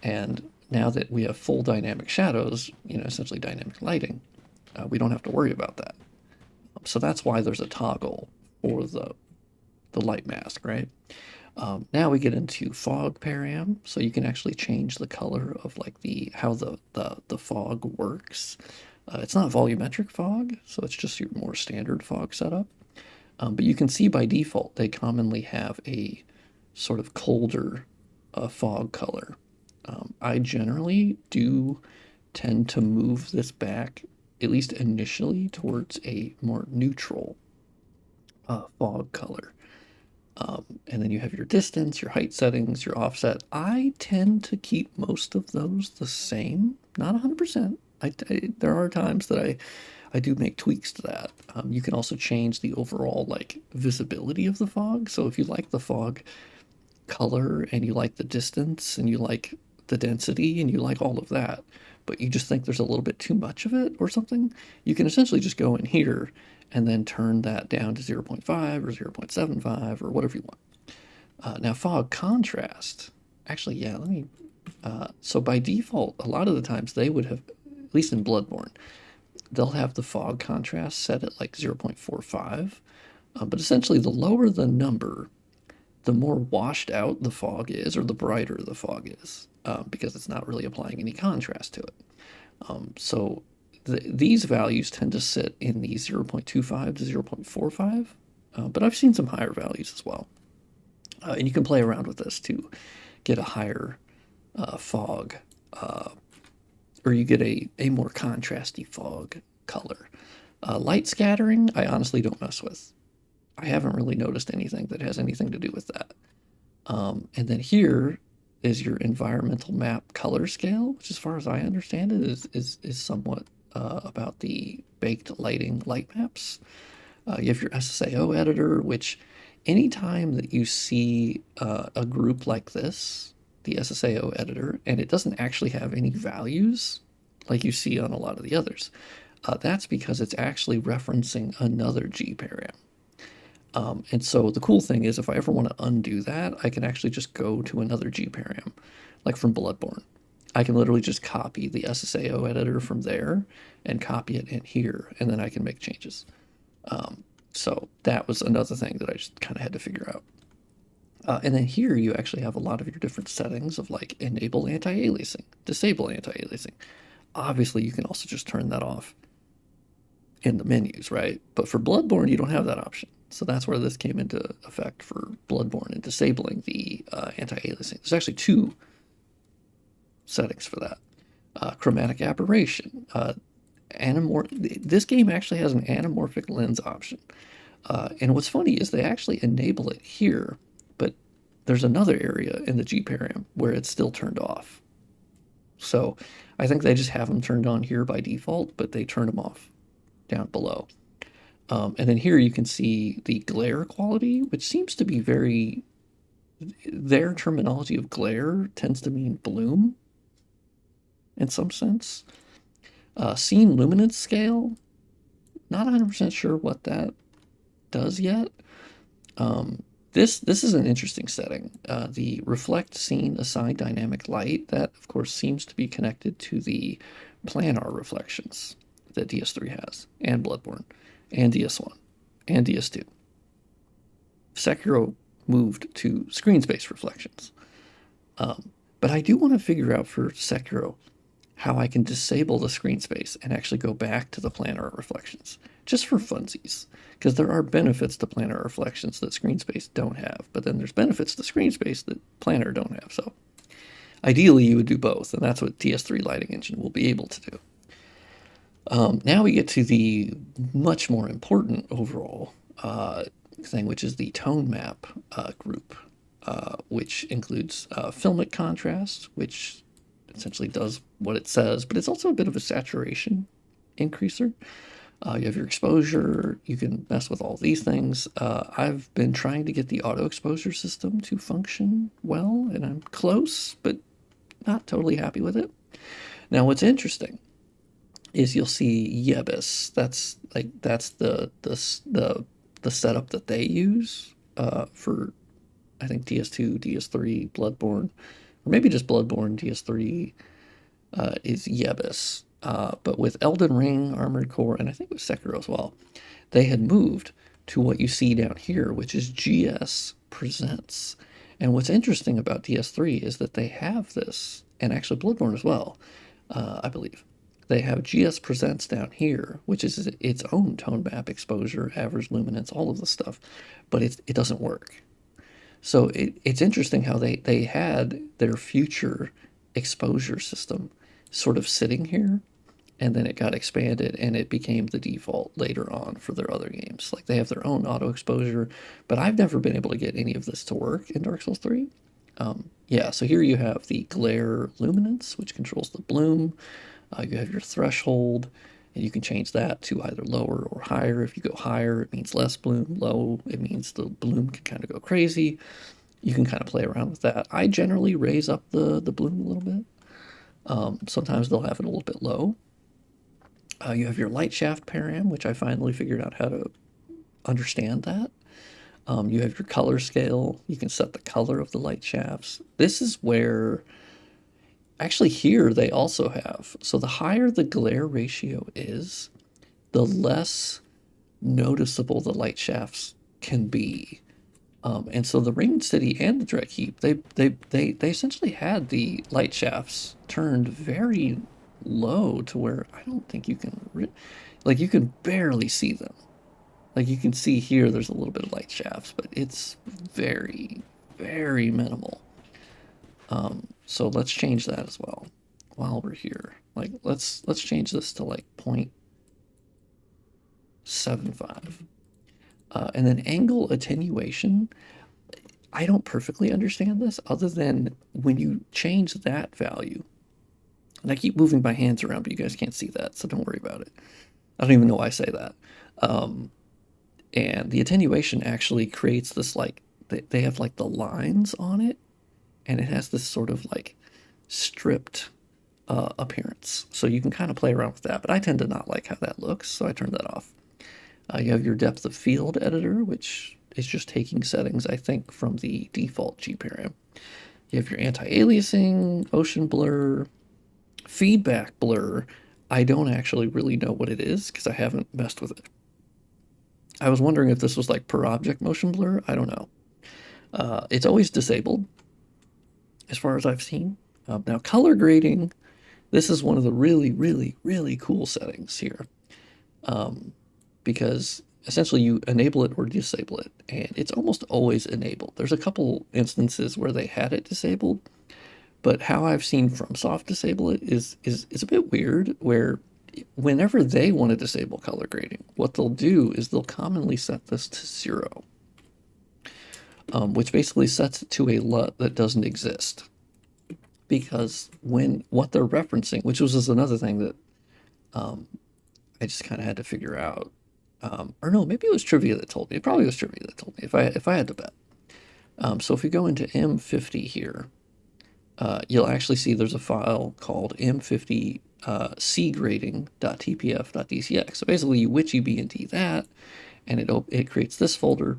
And now that we have full dynamic shadows, essentially dynamic lighting, we don't have to worry about that. So that's why there's a toggle for the light mask, right? Now we get into fog param, so you can actually change the color of like how the fog works. It's not volumetric fog, so it's just your more standard fog setup. But you can see by default they commonly have a sort of colder fog color. I generally do tend to move this back, at least initially, towards a more neutral fog color. And then you have your distance, your height settings, your offset. I tend to keep most of those the same, not 100%. There are times that I do make tweaks to that. You can also change the overall like visibility of the fog. So if you like the fog color and you like the distance and you like the density and you like all of that, but you just think there's a little bit too much of it or something, you can essentially just go in here and then turn that down to 0.5 or 0.75 or whatever you want. Now fog contrast, actually, yeah, let me, so by default, a lot of the times they would have, at least in Bloodborne, they'll have the fog contrast set at like 0.45, but essentially the lower the number, the more washed out the fog is, or the brighter the fog is, because it's not really applying any contrast to it. So these values tend to sit in the 0.25 to 0.45, but I've seen some higher values as well. And you can play around with this to get a higher fog, or you get a more contrasty fog color. Light scattering, I honestly don't mess with. I haven't really noticed anything that has anything to do with that. And then here is your environmental map color scale, which as far as I understand it is somewhat about the baked lighting light maps. You have your SSAO editor, which anytime that you see a group like this, the SSAO editor, and it doesn't actually have any values like you see on a lot of the others, that's because it's actually referencing another gparam. And so the cool thing is if I ever want to undo that, I can actually just go to another gparam, like from Bloodborne. I can literally just copy the SSAO editor from there and copy it in here, and then I can make changes. So that was another thing that I just kind of had to figure out. And then here you actually have a lot of your different settings of like enable anti-aliasing, disable anti-aliasing. Obviously, you can also just turn that off in the menus, right? But for Bloodborne, you don't have that option. So that's where this came into effect for Bloodborne and disabling the anti-aliasing. There's actually two settings for that. Chromatic aberration. This game actually has an anamorphic lens option. And what's funny is they actually enable it here, but there's another area in the gparam where it's still turned off. So I think they just have them turned on here by default, but they turn them off down below. And then here you can see the glare quality, which seems to be their terminology of glare tends to mean bloom in some sense. Scene luminance scale, not 100% sure what that does yet. This is an interesting setting. The reflect scene assign dynamic light, that of course seems to be connected to the planar reflections that DS3 has, and Bloodborne, and DS1, and DS2. Sekiro moved to screen space reflections. But I do want to figure out for Sekiro how I can disable the screen space and actually go back to the planar reflections, just for funsies. Because there are benefits to planar reflections that screen space don't have, but then there's benefits to screen space that planar don't have. So ideally you would do both, and that's what DS3 Lighting Engine will be able to do. Now we get to the much more important overall thing, which is the tone map group. which includes filmic contrast, which essentially does what it says, but it's also a bit of a saturation increaser. You have your exposure. You can mess with all these things. I've been trying to get the auto exposure system to function well, and I'm close, but not totally happy with it. Now, what's interesting is you'll see Yebus. That's the setup that they use for, I think, DS2, DS3, Bloodborne, or maybe just Bloodborne. DS3 is Yebus. But with Elden Ring, Armored Core, and I think with Sekiro as well, they had moved to what you see down here, which is GS Presents. And what's interesting about DS3 is that they have this, and actually Bloodborne as well, I believe. They have GS Presents down here, which is its own tone map, exposure, average luminance, all of the stuff, but it doesn't work. So it's interesting how they had their future exposure system sort of sitting here, and then it got expanded and it became the default later on for their other games. Like they have their own auto exposure, but I've never been able to get any of this to work in Dark Souls 3. Yeah, so here you have the glare luminance, which controls the bloom. You have your threshold, and you can change that to either lower or higher. If you go higher, it means less bloom. Low, it means the bloom can kind of go crazy. You can kind of play around with that. I generally raise up the bloom a little bit. Sometimes they'll have it a little bit low. You have your light shaft param, which I finally figured out how to understand that. You have your color scale. You can set the color of the light shafts. This is where, actually here they also have, so the higher the glare ratio is, the less noticeable the light shafts can be. And so the Ringed City and the Dread Keep, they essentially had the light shafts turned very low to where I don't think you can, like you can barely see them. Like you can see here, there's a little bit of light shafts, but it's very, very minimal. So let's change that as well while we're here. Like let's change this to like 0.75. And then angle attenuation. I don't perfectly understand this other than when you change that value, and I keep moving my hands around, but you guys can't see that, so don't worry about it. I don't even know why I say that. And the attenuation actually creates this, like, they have like the lines on it, and it has this sort of like stripped appearance. So you can kind of play around with that, but I tend to not like how that looks, so I turn that off. You have your depth of field editor, which is just taking settings, I think, from the default gparam. You have your anti-aliasing, ocean blur, feedback blur. I don't actually really know what it is because I haven't messed with it. I was wondering if this was like per object motion blur. I don't know. It's always disabled as far as I've seen. Now color grading, this is one of the really, really, really cool settings here. Because essentially you enable it or disable it, and it's almost always enabled. There's a couple instances where they had it disabled, but how I've seen FromSoft disable it is a bit weird, where whenever they want to disable color grading, what they'll do is they'll commonly set this to 0, which basically sets it to a LUT that doesn't exist. Because when what they're referencing, which was another thing that I just kind of had to figure out, or no, maybe it was trivia that told me. It probably was trivia that told me if I had to bet. So if we go into M50 here, you'll actually see there's a file called M50 cgrading.tpf.dcx. So basically you wiki-bnd that, and it creates this folder,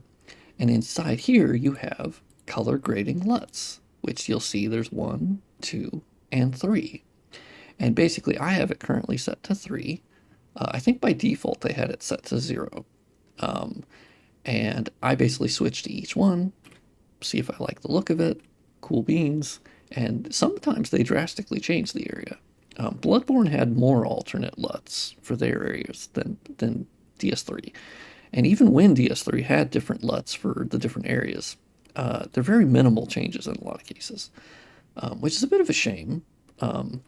and inside here you have color grading LUTs, which you'll see there's 1, 2, and 3. And basically I have it currently set to 3. I think by default they had it set to 0. And I basically switched to each one, see if I like the look of it, cool beans, and sometimes they drastically change the area. Bloodborne had more alternate LUTs for their areas than DS3. And even when DS3 had different LUTs for the different areas, they're very minimal changes in a lot of cases, which is a bit of a shame. And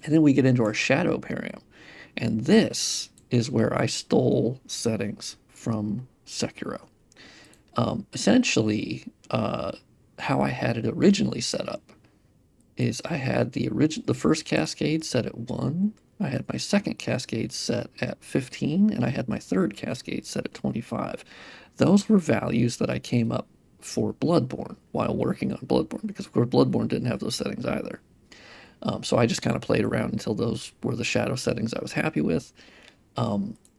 then we get into our shadow param. And this is where I stole settings from Sekiro. Essentially, how I had it originally set up is I had the first cascade set at 1, I had my second cascade set at 15, and I had my third cascade set at 25. Those were values that I came up for Bloodborne while working on Bloodborne, because of course Bloodborne didn't have those settings either. So I just kind of played around until those were the shadow settings I was happy with.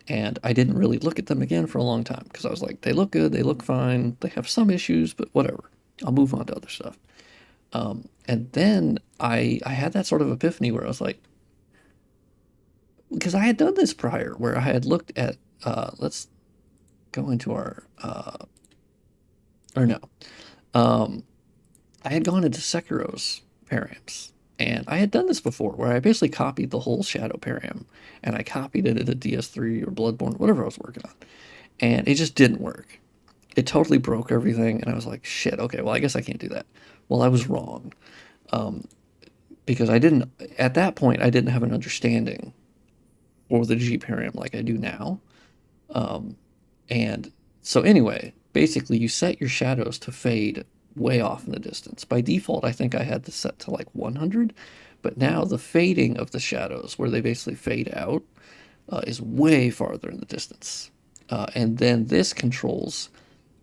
And I didn't really look at them again for a long time because I was like, they look good, they look fine, they have some issues, but whatever. I'll move on to other stuff. And then I had that sort of epiphany where I was like, because I had done this prior, where I had looked at, let's go into our, or no, I had gone into Sekiro's params, and I had done this before, where I basically copied the whole shadow param, and I copied it into DS3 or Bloodborne, whatever I was working on, and it just didn't work. It totally broke everything, and I was like, shit, okay, well, I guess I can't do that. Well, I was wrong, because at that point, I didn't have an understanding for the gparam like I do now. And so anyway, basically you set your shadows to fade way off in the distance. By default, I think I had this set to like 100, but now the fading of the shadows, where they basically fade out, is way farther in the distance. And then this controls,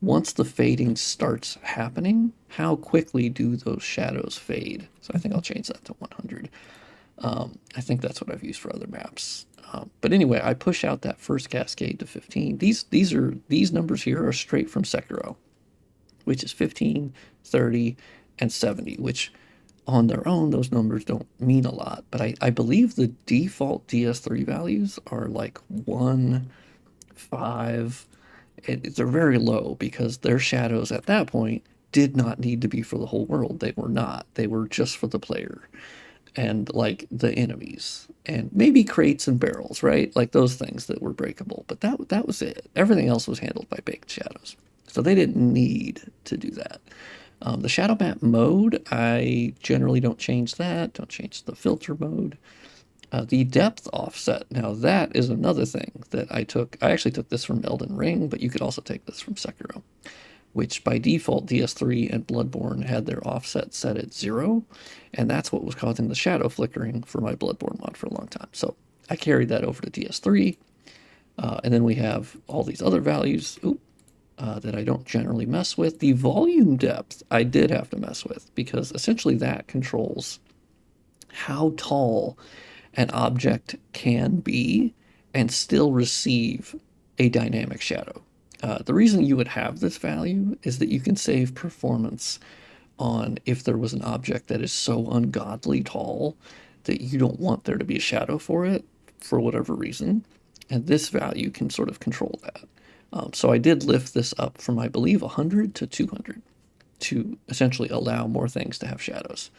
once the fading starts happening, how quickly do those shadows fade. So I think I'll change that to 100. I think that's what I've used for other maps. But anyway, I push out that first cascade to 15. These numbers here are straight from Sekiro, which is 15, 30, and 70, which on their own, those numbers don't mean a lot. But I believe the default DS3 values are like 1, 5. They're very low because their shadows at that point did not need to be for the whole world. They were not. They were just for the player and like the enemies and maybe crates and barrels, right? Like those things that were breakable. But that was it. Everything else was handled by baked shadows. So they didn't need to do that. The shadow map mode, I generally don't change that. Don't change the filter mode. The depth offset, now that is another thing that I took. I actually took this from Elden Ring, but you could also take this from Sekiro, which by default DS3 and Bloodborne had their offset set at 0, and that's what was causing the shadow flickering for my Bloodborne mod for a long time. So I carried that over to DS3, and then we have all these other values that I don't generally mess with. The volume depth I did have to mess with, because essentially that controls how tall an object can be and still receive a dynamic shadow. The reason you would have this value is that you can save performance on if there was an object that is so ungodly tall that you don't want there to be a shadow for it for whatever reason. And this value can sort of control that. So I did lift this up from, I believe, 100 to 200 to essentially allow more things to have shadows.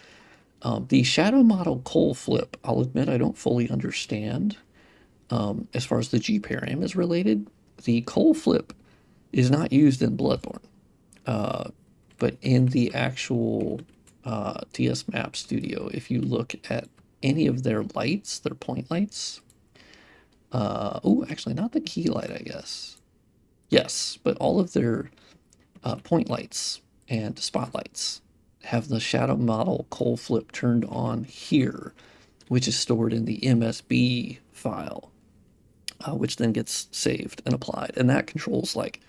The shadow model coal flip, I'll admit I don't fully understand as far as the gparam is related. The coal flip is not used in Bloodborne, but in the actual DS Map Studio, if you look at any of their lights, their point lights, actually not the key light, I guess. Yes, but all of their point lights and spotlights have the shadow model coal flip turned on here, which is stored in the MSB file, which then gets saved and applied. And that controls like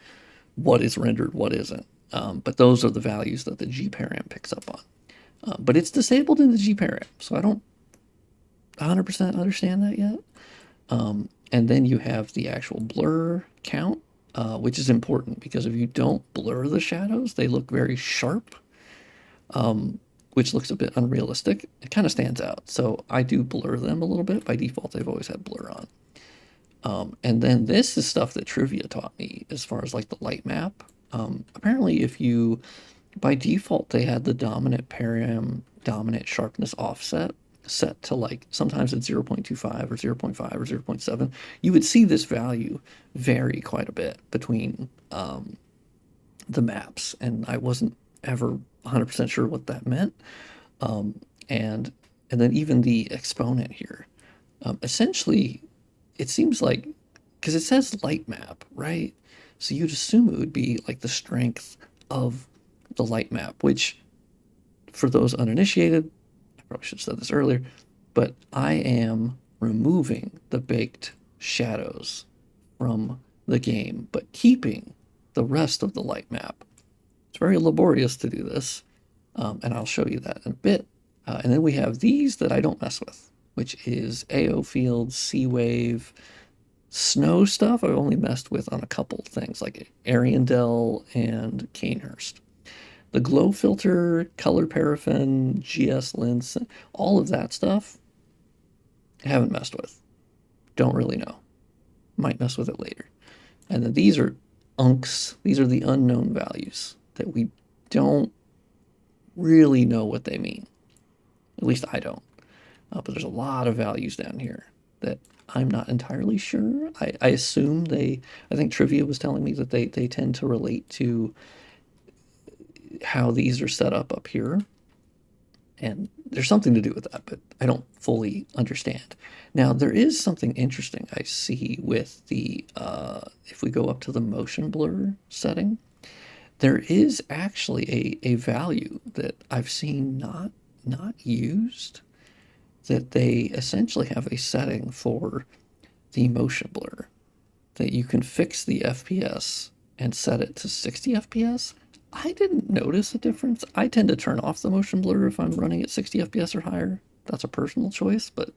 what is rendered, what isn't. But those are the values that the gparam picks up on. But it's disabled in the gparam, so I don't 100% understand that yet. And then you have the actual blur count, which is important because if you don't blur the shadows, they look very sharp, which looks a bit unrealistic. It kind of stands out. So I do blur them a little bit. By default, they've always had blur on. And then this is stuff that trivia taught me as far as like the light map. Apparently if you, by default, they had the dominant param, dominant sharpness offset set to like, sometimes it's 0.25 or 0.5 or 0.7. You would see this value vary quite a bit between the maps, and I wasn't ever 100% sure what that meant. And then even the exponent here, essentially it seems like, because it says light map, right? So you'd assume it would be like the strength of the light map, which for those uninitiated, I probably should have said this earlier, but I am removing the baked shadows from the game, but keeping the rest of the light map. It's very laborious to do this, and I'll show you that in a bit. And then we have these that I don't mess with, which is AO Field, Sea Wave, snow stuff. I've only messed with on a couple things like Ariandel and Canehurst. The glow filter, color paraffin, GS lens, all of that stuff, I haven't messed with. Don't really know. Might mess with it later. And then these are unks. These are the unknown values that we don't really know what they mean. At least I don't. But there's a lot of values down here that I'm not entirely sure. I assume I think Trivia was telling me that they tend to relate to how these are set up here. And there's something to do with that, but I don't fully understand. Now, there is something interesting I see with the, if we go up to the motion blur setting, there is actually a value that I've seen not used, that they essentially have a setting for the motion blur that you can fix the FPS and set it to 60 FPS. I didn't notice a difference. I tend to turn off the motion blur if I'm running at 60 FPS or higher. That's a personal choice, but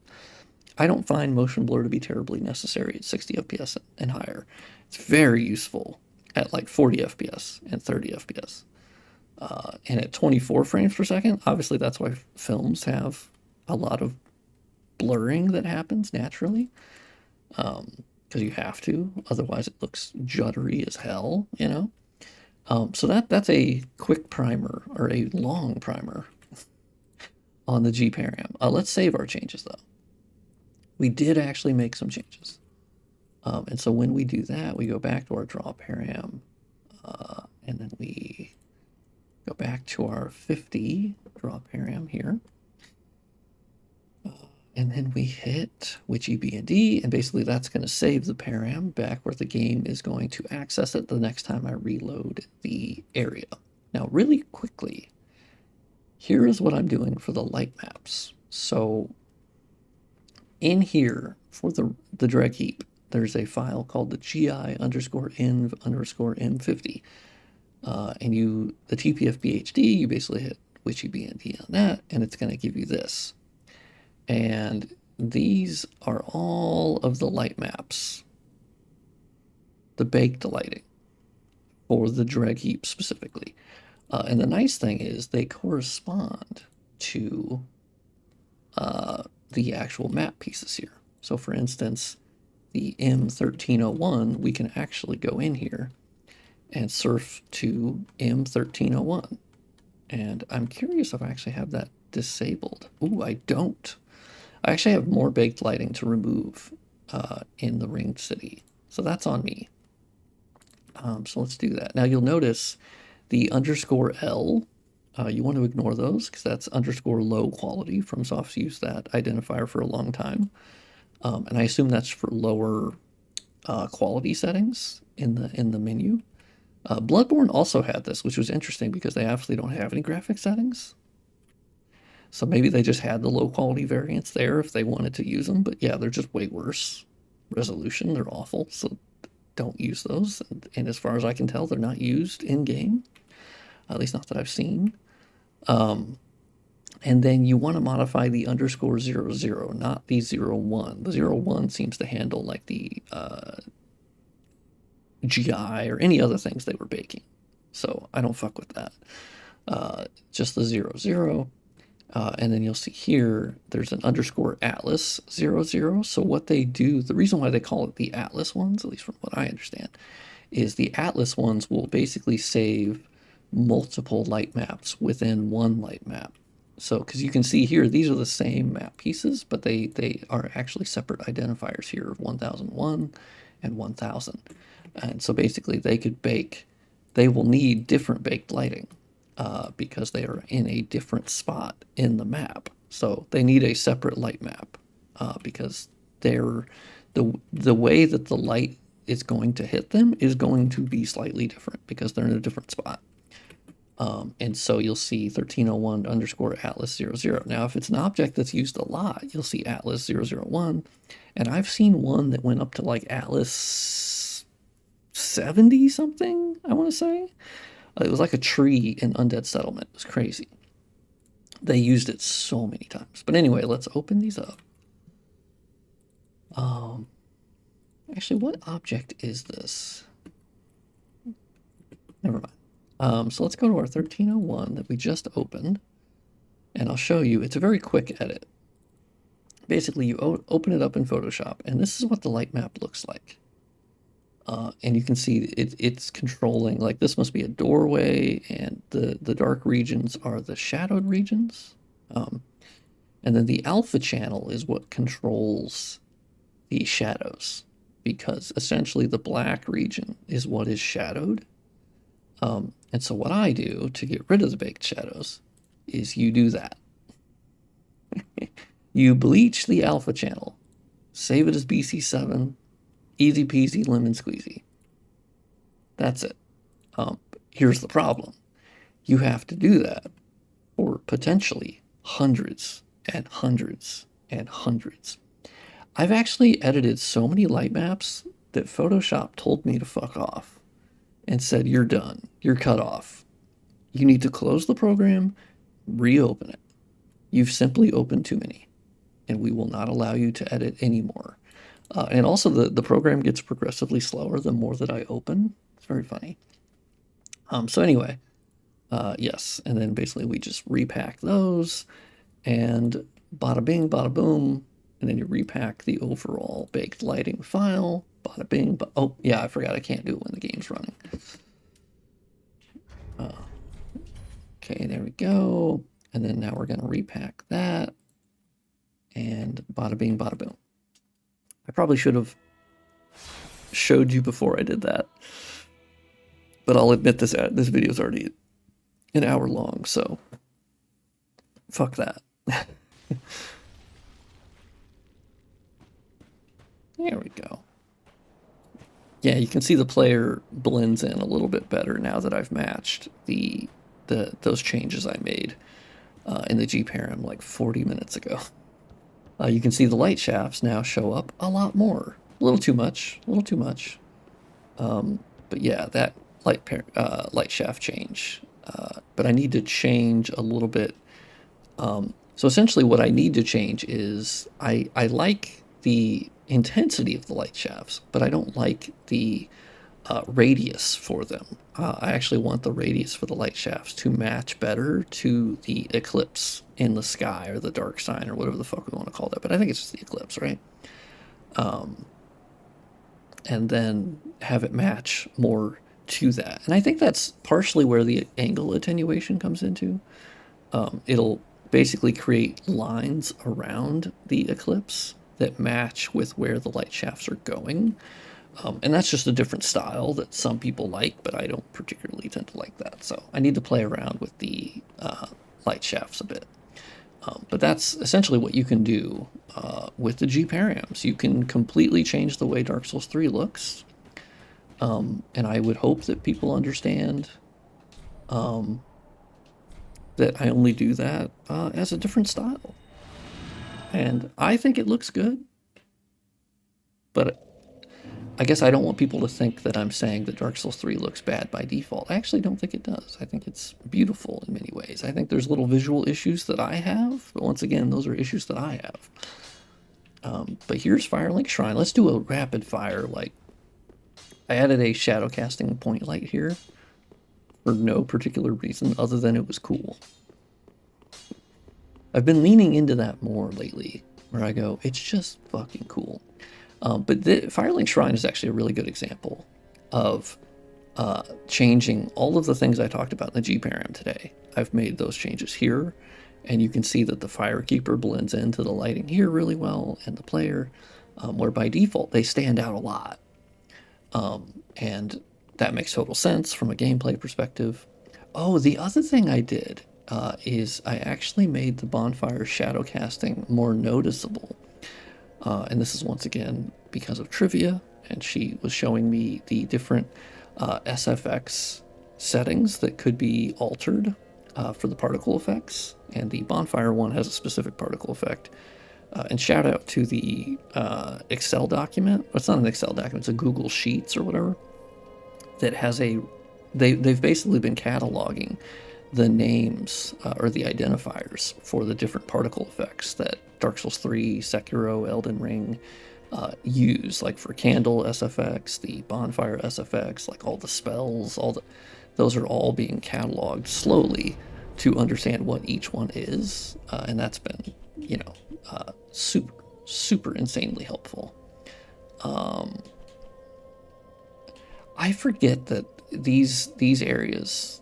I don't find motion blur to be terribly necessary at 60 FPS and higher. It's very useful at like 40 FPS and 30 FPS. And at 24 frames per second, obviously that's why films have a lot of blurring that happens naturally. Because you have to, otherwise it looks juddery as hell, you know? So that's a quick primer, or a long primer, on the gparam. Let's save our changes, though. We did actually make some changes. And so when we do that, we go back to our draw param, and then we go back to our 50 draw param here. And then we hit witchy B and D, and basically that's going to save the param back where the game is going to access it the next time I reload the area. Now, really quickly, here is what I'm doing for the light maps. So in here, for the drag heap, there's a file called the gi_env_m50. And the TPFBHD, you basically hit witchy B and D on that, and it's going to give you this. And these are all of the light maps, the baked lighting for the drag heap specifically. And the nice thing is they correspond to the actual map pieces here. So for instance, the M1301, we can actually go in here and surf to M1301. And I'm curious if I actually have that disabled. Ooh, I don't. I actually have more baked lighting to remove in the ringed city. So that's on me. So let's do that. Now you'll notice the _L, you want to ignore those because that's _low quality. FromSoft's used that identifier for a long time. And I assume that's for lower quality settings in the menu. Bloodborne also had this, which was interesting because they actually don't have any graphic settings. So maybe they just had the low quality variants there if they wanted to use them. But yeah, they're just way worse resolution. They're awful. So don't use those. And as far as I can tell, they're not used in game. At least not that I've seen. And then you want to modify the _00, not the 01. The 01 seems to handle like the GI or any other things they were baking. So I don't fuck with that. Just the 00. And then you'll see here, there's an _Atlas 00. So what they do, the reason why they call it the Atlas ones, at least from what I understand, is the Atlas ones will basically save multiple light maps within one light map. So, because you can see here, these are the same map pieces, but they are actually separate identifiers here of 1001 and 1000. And so basically they will need different baked lighting. Because they are in a different spot in the map. So they need a separate light map because the way that the light is going to hit them is going to be slightly different because they're in a different spot. And so you'll see 1301 underscore Atlas 00. Now, if it's an object that's used a lot, you'll see Atlas 001. And I've seen one that went up to like Atlas 70 something, I want to say. It was like a tree in Undead Settlement. It was crazy. They used it so many times. But anyway, let's open these up. Actually, what object is this? Never mind. So let's go to our 1301 that we just opened. And I'll show you. It's a very quick edit. Basically, you open it up in Photoshop, and this is what the light map looks like. And you can see it's controlling, like this must be a doorway, and the dark regions are the shadowed regions. And then the alpha channel is what controls the shadows, because essentially the black region is what is shadowed. And so what I do to get rid of the baked shadows is you do that. You bleach the alpha channel, save it as BC7, easy peasy lemon squeezy. That's it. Here's the problem. You have to do that for potentially hundreds and hundreds and hundreds. I've actually edited so many light maps that Photoshop told me to fuck off and said, you're done. You're cut off. You need to close the program, reopen it. You've simply opened too many, and we will not allow you to edit anymore. And also the program gets progressively slower the more that I open. It's very funny. So anyway, yes. And then basically we just repack those, and bada bing, bada boom. And then you repack the overall baked lighting file. Bada bing. Oh, yeah, I forgot I can't do it when the game's running. Okay, there we go. And then now we're going to repack that. And bada bing, bada boom. I probably should have showed you before I did that. But I'll admit this video is already an hour long, so fuck that. There we go. Yeah, you can see the player blends in a little bit better now that I've matched those changes I made in the gparam like 40 minutes ago. You can see the light shafts now show up a lot more. A little too much, a little too much. But yeah, that light shaft change. But I need to change a little bit. So essentially what I need to change is I like the intensity of the light shafts, but I don't like the radius for them. I actually want the radius for the light shafts to match better to the eclipse in the sky, or the dark sign, or whatever the fuck we want to call that. But I think it's just the eclipse, right? And then have it match more to that. And I think that's partially where the angle attenuation comes into. It'll basically create lines around the eclipse that match with where the light shafts are going. And that's just a different style that some people like, but I don't particularly tend to like that. So I need to play around with the light shafts a bit. But that's essentially what you can do with the gparams. You can completely change the way Dark Souls 3 looks. And I would hope that people understand that I only do that as a different style. And I think it looks good. But I guess I don't want people to think that I'm saying that Dark Souls 3 looks bad by default. I actually don't think it does. I think it's beautiful in many ways. I think there's little visual issues that I have, but once again, those are issues that I have. But here's Firelink Shrine. Let's do a rapid fire. Like, I added a shadow casting point light here for no particular reason other than it was cool. I've been leaning into that more lately, where I go, it's just fucking cool. But the Firelink Shrine is actually a really good example of changing all of the things I talked about in the gparam today. I've made those changes here, and you can see that the Firekeeper blends into the lighting here really well, and the player, where by default they stand out a lot. And that makes total sense from a gameplay perspective. Oh, the other thing I did is I actually made the bonfire shadow casting more noticeable. And this is once again because of trivia, and she was showing me the different SFX settings that could be altered for the particle effects, and the bonfire one has a specific particle effect. And shout out to the Excel document. It's not an Excel document, it's a Google Sheets or whatever, that has they've basically been cataloging the names or the identifiers for the different particle effects that Dark Souls 3, Sekiro, Elden Ring use, like for Candle SFX, the Bonfire SFX, like all the spells, those are all being cataloged slowly to understand what each one is, and that's been, super insanely helpful. I forget that these areas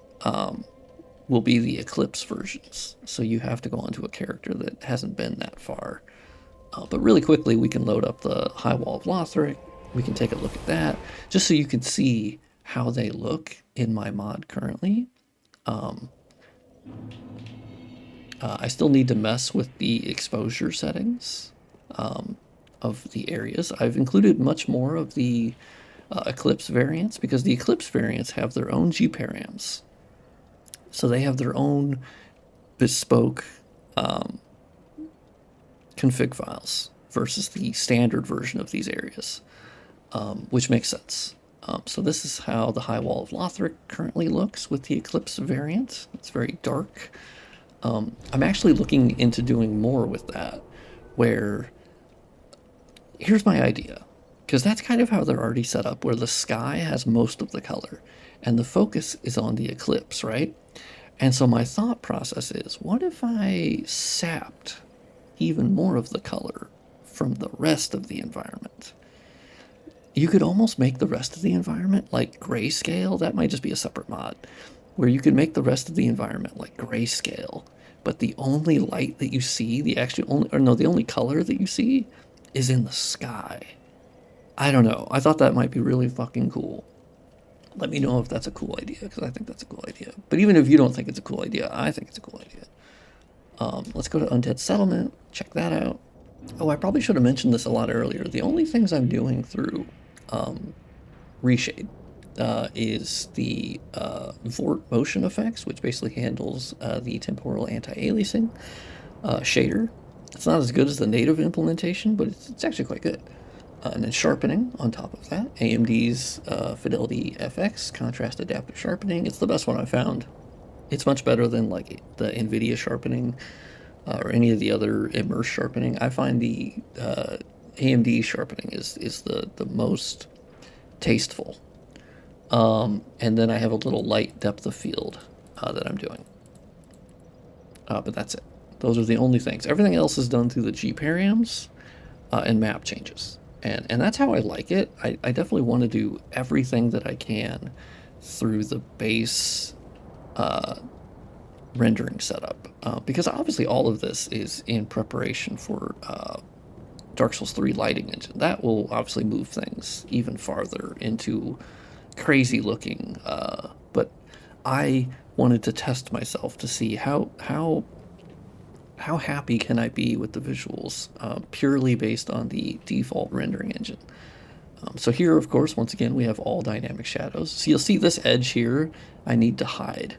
will be the Eclipse versions, so you have to go onto a character that hasn't been that far. But really quickly, we can load up the High Wall of Lothric. We can take a look at that, just so you can see how they look in my mod currently. I still need to mess with the exposure settings of the areas. I've included much more of the Eclipse variants, because the Eclipse variants have their own gparams. So they have their own bespoke config files versus the standard version of these areas, which makes sense. So this is how the High Wall of Lothric currently looks with the Eclipse variant. It's very dark. I'm actually looking into doing more with that, where, here's my idea, because that's kind of how they're already set up, where the sky has most of the color, and the focus is on the eclipse, right? And so my thought process is, what if I sapped even more of the color from the rest of the environment? You could almost make the rest of the environment like grayscale. That might just be a separate mod, where you could make the rest of the environment like grayscale, but the only light that you see, the only color that you see is in the sky. I don't know. I thought that might be really fucking cool. Let me know if that's a cool idea, because I think that's a cool idea. But even if you don't think it's a cool idea, I think it's a cool idea. Let's go to Undead Settlement, check that out. Oh, I probably should have mentioned this a lot earlier. The only things I'm doing through Reshade is the Vort motion effects, which basically handles the temporal anti-aliasing shader. It's not as good as the native implementation, but it's actually quite good. And then sharpening on top of that. AMD's Fidelity FX, contrast adaptive sharpening. It's the best one I've found. It's much better than like the NVIDIA sharpening or any of the other immerse sharpening. I find the AMD sharpening is the most tasteful. And then I have a little light depth of field that I'm doing. But that's it. Those are the only things. Everything else is done through the gparams and map changes. And that's how I like it. I definitely want to do everything that I can through the base rendering setup. Because obviously all of this is in preparation for Dark Souls 3 lighting engine. That will obviously move things even farther into crazy looking. But I wanted to test myself to see how happy can I be with the visuals purely based on the default rendering engine. So here, of course, once again, we have all dynamic shadows. So you'll see this edge here, I need to hide.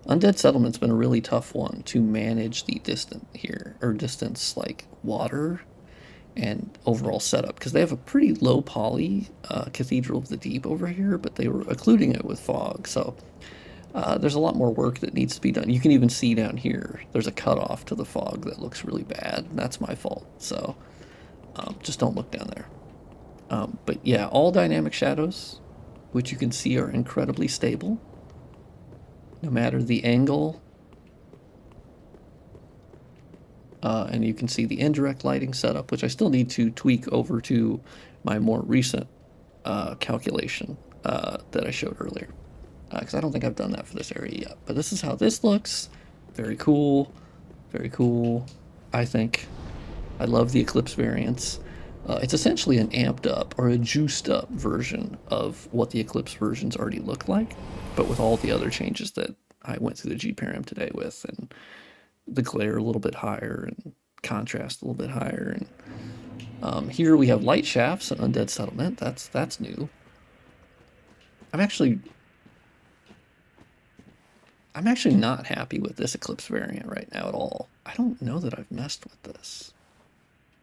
Undead Settlement's been a really tough one to manage the distance here, or distance like water and overall setup, because they have a pretty low poly Cathedral of the Deep over here, but they were occluding it with fog. So there's a lot more work that needs to be done. You can even see down here, there's a cutoff to the fog that looks really bad. And that's my fault. So just don't look down there. But yeah, all dynamic shadows, which you can see are incredibly stable, no matter the angle. And you can see the indirect lighting setup, which I still need to tweak over to my more recent calculation that I showed earlier. Because I don't think I've done that for this area yet. But this is how this looks. Very cool. Very cool, I think. I love the Eclipse variants. It's essentially an amped up or a juiced up version of what the Eclipse versions already look like, but with all the other changes that I went through the gparam today with, and the glare a little bit higher and contrast a little bit higher. And here we have light shafts and Undead Settlement. That's new. I'm actually I'm actually not happy with this Eclipse variant right now at all. I don't know that I've messed with this.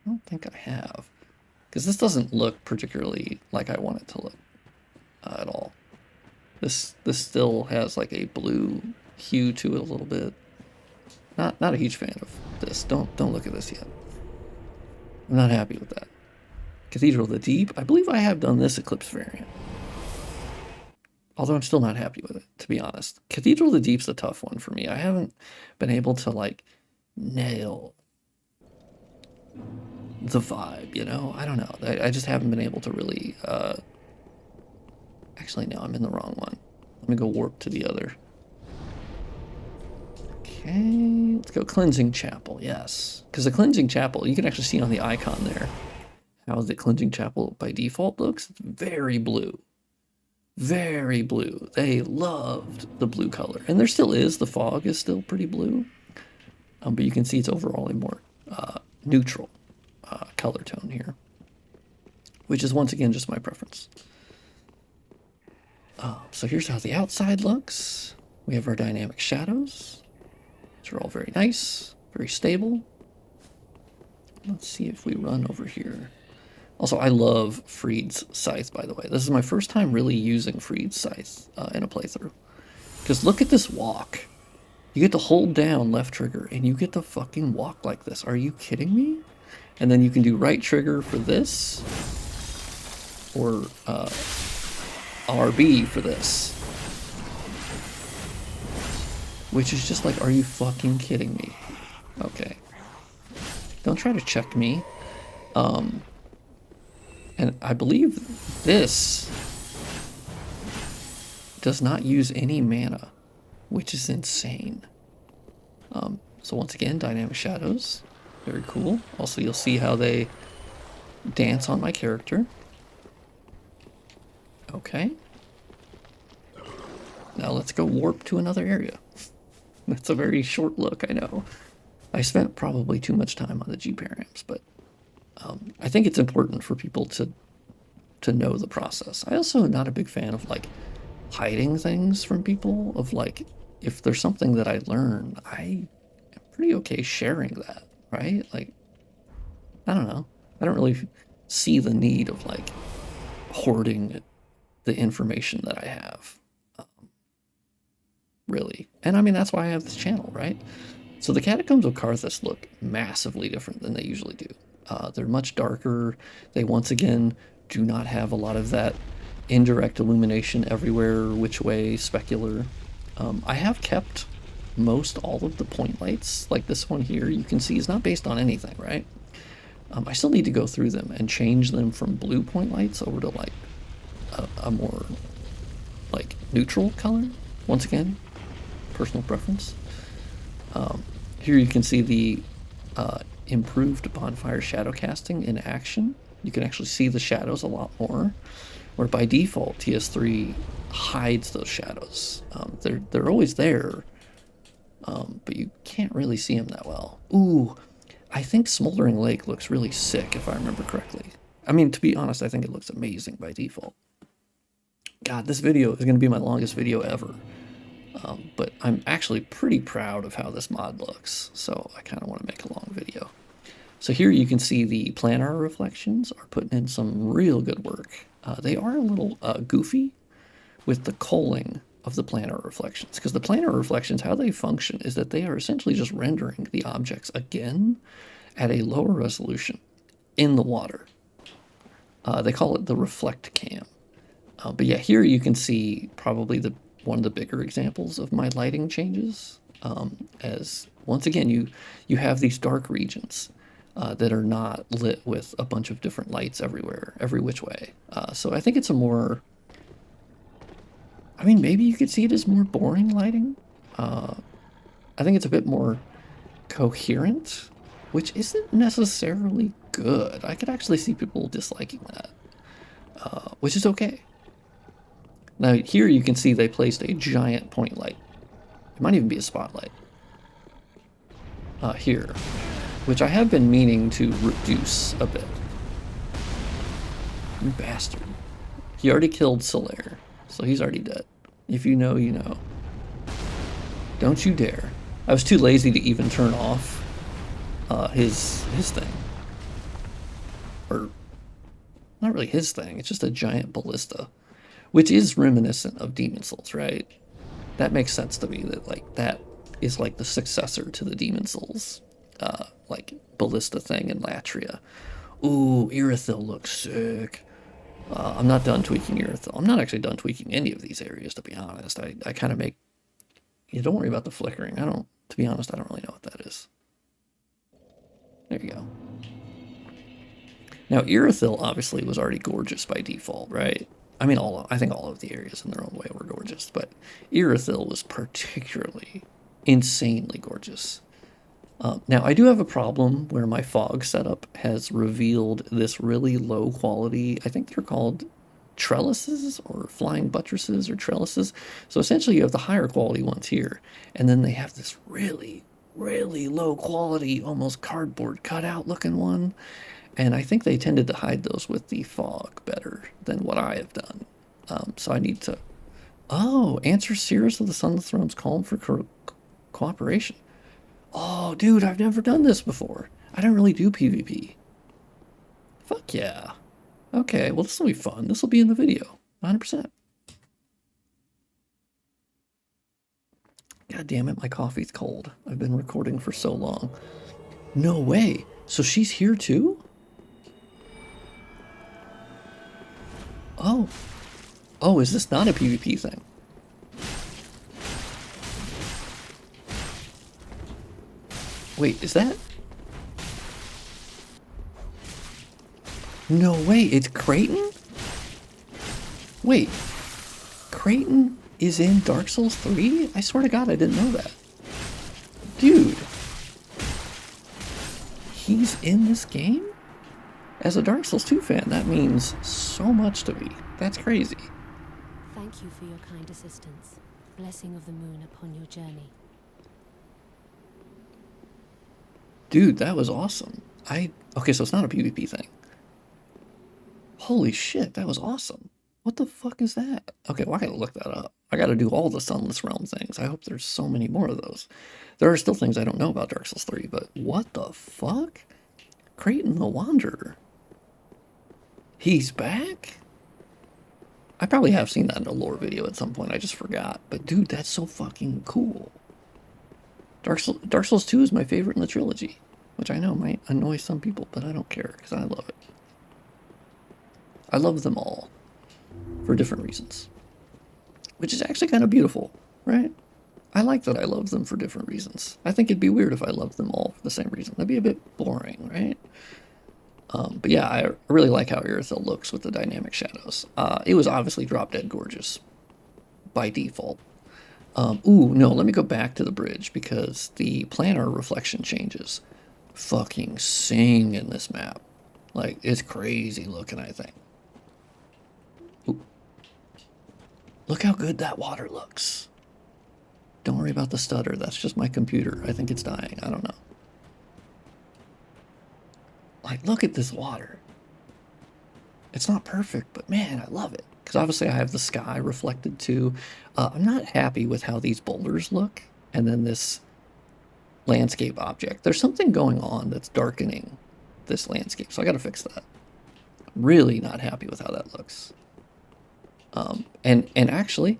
I don't think I have. Because this doesn't look particularly like I want it to look at all. This still has like a blue hue to it a little bit. Not a huge fan of this. Don't look at this yet. I'm not happy with that. Cathedral of the Deep. I believe I have done this Eclipse variant. Although I'm still not happy with it, to be honest. Cathedral of the Deep's a tough one for me. I haven't been able to like nail the vibe, you know? I don't know. I just haven't been able to really actually no, I'm in the wrong one. Let me go warp to the other. Okay, let's go Cleansing Chapel, yes. Because the Cleansing Chapel, you can actually see on the icon there how the Cleansing Chapel by default looks. It's very blue. Very blue. They loved the blue color. And there still is. The fog is still pretty blue. But you can see it's overall a more neutral color tone here. Which is once again just my preference. So here's how the outside looks. We have our dynamic shadows. These are all very nice. Very stable. Let's see if we run over here. Also, I love Freed's Scythe, by the way. This is my first time really using Freed's Scythe in a playthrough. Because look at this walk. You get to hold down left trigger, and you get to fucking walk like this. Are you kidding me? And then you can do right trigger for this. Or RB for this. Which is just like, are you fucking kidding me? Okay. Don't try to check me. And I believe this does not use any mana, which is insane. So once again, dynamic shadows, very cool. Also, you'll see how they dance on my character. Okay. Now let's go warp to another area. That's a very short look, I know. I spent probably too much time on the gparams, but I think it's important for people to know the process. I also am not a big fan of like hiding things from people. Of like, if there's something that I learn, I am pretty okay sharing that, right? Like, I don't know. I don't really see the need of like hoarding the information that I have, really. And I mean, that's why I have this channel, right? So the Catacombs of Karthus look massively different than they usually do. They're much darker. They once again do not have a lot of that indirect illumination everywhere, which way, specular. I have kept most all of the point lights, like this one here, you can see is not based on anything, right? I still need to go through them and change them from blue point lights over to like a more like neutral color. Once again, personal preference. Here you can see the improved bonfire shadow casting in action. You can actually see the shadows a lot more, where by default TS3 hides those shadows. They're always there, but you can't really see them that well. Ooh, I think Smoldering Lake looks really sick if I remember correctly. I mean, to be honest, I think it looks amazing by default. God, this video is going to be my longest video ever. But I'm actually pretty proud of how this mod looks, so I kind of want to make a long video. So here you can see the planar reflections are putting in some real good work. They are a little goofy with the culling of the planar reflections, because the planar reflections, how they function is that they are essentially just rendering the objects again at a lower resolution in the water. They call it the reflect cam. But yeah, here you can see probably one of the bigger examples of my lighting changes, as once again you have these dark regions that are not lit with a bunch of different lights everywhere, every which way. So I think it's a more, I mean, maybe you could see it as more boring lighting. I think it's a bit more coherent, which isn't necessarily good. I could actually see people disliking that, which is okay. Now here you can see they placed a giant point light. It might even be a spotlight. Here, which I have been meaning to reduce a bit. You bastard. He already killed Solaire, so he's already dead. If you know, you know. Don't you dare. I was too lazy to even turn off his thing. Or, not really his thing, it's just a giant ballista. Which is reminiscent of Demon Souls, right? That makes sense to me, that like that is like the successor to the Demon Souls like ballista thing in Latria. Ooh, Irithyll looks sick. I'm not done tweaking Irithyll. I'm not actually done tweaking any of these areas, to be honest. I kind of make... Yeah, don't worry about the flickering. To be honest, I don't really know what that is. There you go. Now, Irithyll obviously was already gorgeous by default, right? I mean, I think all of the areas in their own way were gorgeous, but Irithyll was particularly insanely gorgeous. Now, I do have a problem where my fog setup has revealed this really low quality, I think they're called trellises or flying buttresses or trellises. So essentially you have the higher quality ones here, and then they have this really, really low quality, almost cardboard cutout looking one. And I think they tended to hide those with the fog better than what I have done. So I need to... Oh, answer Cirrus of the Sunless Throne's call for cooperation. Oh, dude, I've never done this before. I don't really do PvP. Fuck yeah. Okay, well, this will be fun. This will be in the video. 100%. God damn it, my coffee's cold. I've been recording for so long. No way. So she's here too? Oh. Oh, is this not a PvP thing? Wait, is that... No way, it's Creighton? Wait, Creighton is in Dark Souls 3? I swear to God, I didn't know that. Dude. He's in this game? As a Dark Souls 2 fan, that means so much to me. That's crazy. Thank you for your kind assistance. Blessing of the moon upon your journey. Dude, that was awesome. Okay, so it's not a PvP thing. Holy shit, that was awesome. What the fuck is that? Okay, well, I gotta look that up. I gotta do all the Sunless Realm things. I hope there's so many more of those. There are still things I don't know about Dark Souls 3, but what the fuck? Creighton the Wanderer. He's back? I probably have seen that in a lore video at some point, I just forgot. But dude, that's so fucking cool. Dark Souls 2 is my favorite in the trilogy, which I know might annoy some people, but I don't care, because I love it. I love them all, for different reasons. Which is actually kind of beautiful, right? I like that I love them for different reasons. I think it'd be weird if I loved them all for the same reason. That'd be a bit boring, right? But yeah, I really like how Irithyll looks with the dynamic shadows. It was obviously drop dead gorgeous by default. Ooh, no, let me go back to the bridge because the planar reflection changes fucking sing in this map. Like, it's crazy looking, I think. Ooh. Look how good that water looks. Don't worry about the stutter. That's just my computer. I think it's dying. I don't know. Like, look at this water. It's not perfect, but man, I love it. Because obviously I have the sky reflected too. I'm not happy with how these boulders look. And then this landscape object. There's something going on that's darkening this landscape. So I got to fix that. Really not happy with how that looks. And actually,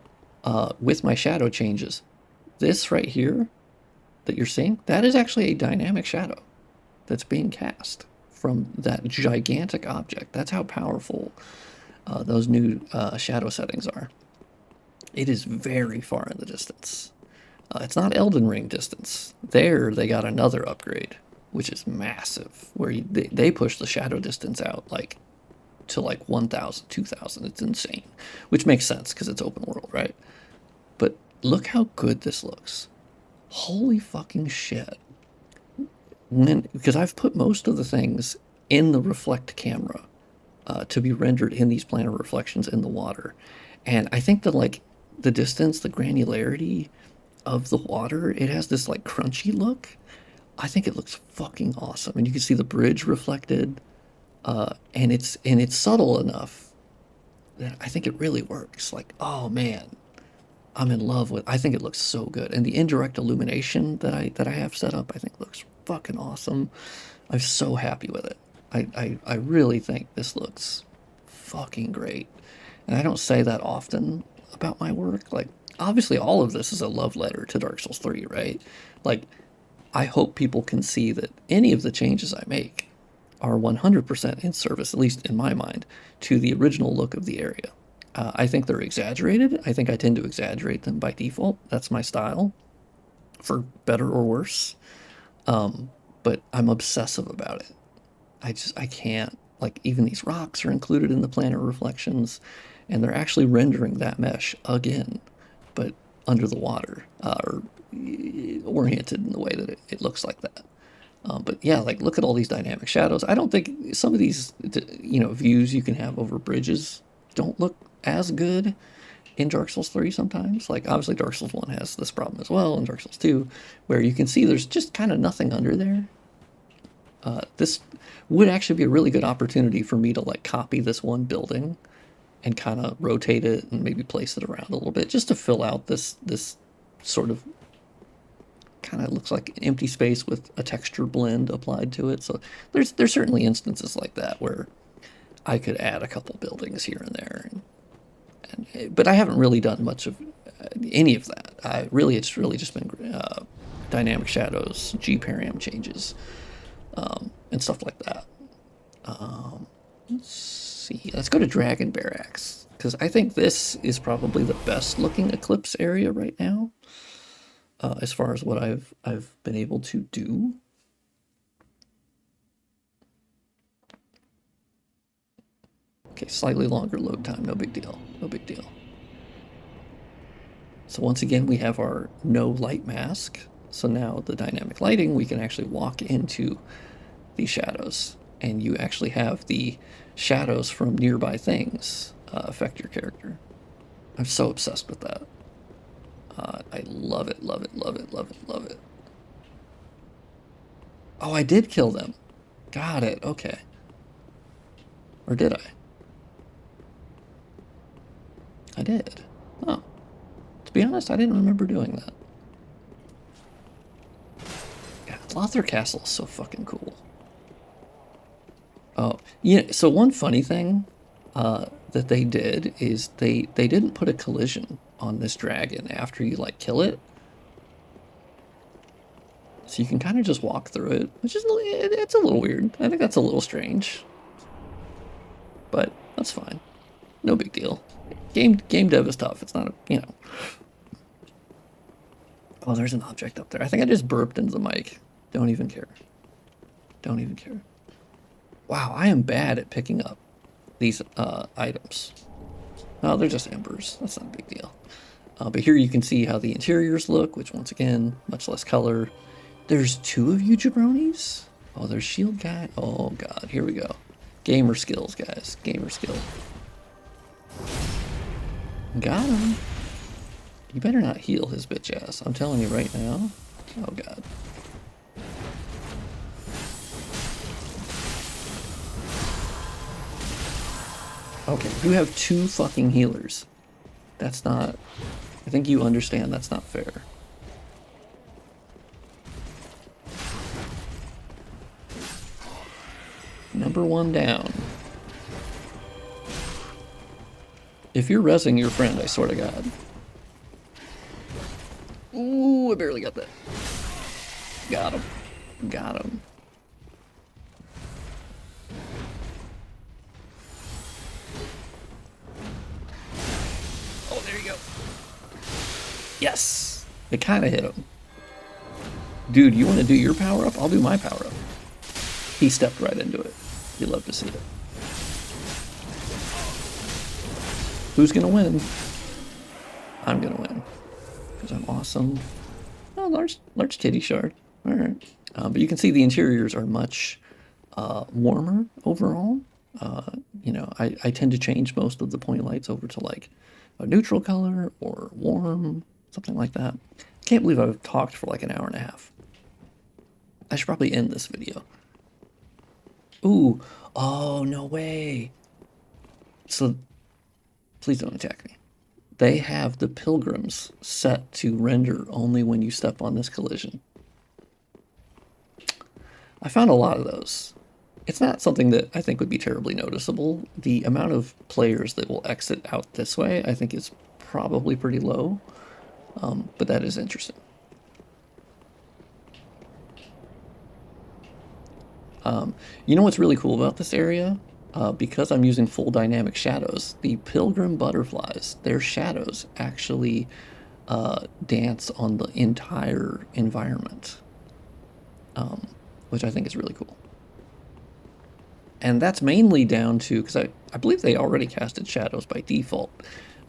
with my shadow changes, this right here that you're seeing, that is actually a dynamic shadow that's being cast from that gigantic object. That's how powerful those new shadow settings are. It is very far in the distance. It's not Elden Ring distance. There, they got another upgrade, which is massive, where they push the shadow distance out like to like 1,000, 2,000. It's insane, which makes sense because it's open world, right? But look how good this looks. Holy fucking shit. Because I've put most of the things in the reflect camera to be rendered in these planar reflections in the water. And I think that like the distance, the granularity of the water, it has this like crunchy look. I think it looks fucking awesome. And you can see the bridge reflected. And it's subtle enough that I think it really works. Like, oh man, I'm in love with. I think it looks so good, and the indirect illumination that I have set up, I think looks fucking awesome. I'm so happy with it. I really think this looks fucking great, and I don't say that often about my work. Like, obviously, all of this is a love letter to Dark Souls 3, right? Like, I hope people can see that any of the changes I make are 100% in service, at least in my mind, to the original look of the area. I think they're exaggerated. I think I tend to exaggerate them by default. That's my style, for better or worse. But I'm obsessive about it. I can't. Like, even these rocks are included in the planar reflections, and they're actually rendering that mesh again, but under the water, or oriented in the way that it looks like that. But yeah, like, look at all these dynamic shadows. I don't think some of these, views you can have over bridges don't look as good in Dark Souls 3 sometimes. Like, obviously Dark Souls 1 has this problem as well, and Dark Souls 2, where you can see there's just kind of nothing under there. This would actually be a really good opportunity for me to, like, copy this one building and kind of rotate it and maybe place it around a little bit, just to fill out this sort of, kind of looks like an empty space with a texture blend applied to it. So there's certainly instances like that where I could add a couple buildings here and there, but I haven't really done much of any of that. It's really just been dynamic shadows, gparam changes, and stuff like that. Let's see. Let's go to Dragon Barracks, because I think this is probably the best looking Eclipse area right now, as far as what I've been able to do. Okay, slightly longer load time, no big deal, no big deal. So once again, we have our no light mask. So now the dynamic lighting, we can actually walk into these shadows, and you actually have the shadows from nearby things affect your character. I'm so obsessed with that. I love it, love it, love it, love it, love it. Oh, I did kill them. Got it, okay. Or did I? I did. Oh. To be honest, I didn't remember doing that. God, Lothar Castle is so fucking cool. Oh, yeah, so one funny thing that they did is they didn't put a collision on this dragon after you, like, kill it. So you can kind of just walk through it, which is, it's a little weird. I think that's a little strange. But that's fine. No big deal. Game dev is tough. It's not, Oh, there's an object up there. I think I just burped into the mic. Don't even care. Don't even care. Wow, I am bad at picking up these items. No, they're just embers. That's not a big deal. But here you can see how the interiors look, which, once again, much less color. There's two of you jabronis? Oh, there's shield guy. Oh, God. Here we go. Gamer skills, guys. Gamer skill. Got him. You better not heal his bitch ass. I'm telling you right now. Oh, God. Okay, you have two fucking healers. That's not... I think you understand that's not fair. Number one down. If you're rezzing your friend, I swear to God. Ooh, I barely got that. Got him. Got him. Oh, there you go. Yes! It kind of hit him. Dude, you want to do your power-up? I'll do my power-up. He stepped right into it. You'd love to see it. Who's gonna win? I'm gonna win. Because I'm awesome. Oh, large titty shard. Alright. But you can see the interiors are much warmer overall. I tend to change most of the point lights over to, like, a neutral color or warm, something like that. Can't believe I've talked for like an hour and a half. I should probably end this video. Ooh, oh, no way. So, please don't attack me. they have the pilgrims set to render only when you step on this collision. I found a lot of those. It's not something that I think would be terribly noticeable. The amount of players that will exit out this way, I think, is probably pretty low, but that is interesting. You know what's really cool about this area? Because I'm using full dynamic shadows, the pilgrim butterflies, their shadows actually dance on the entire environment, which I think is really cool. And that's mainly down to, because I believe they already casted shadows by default,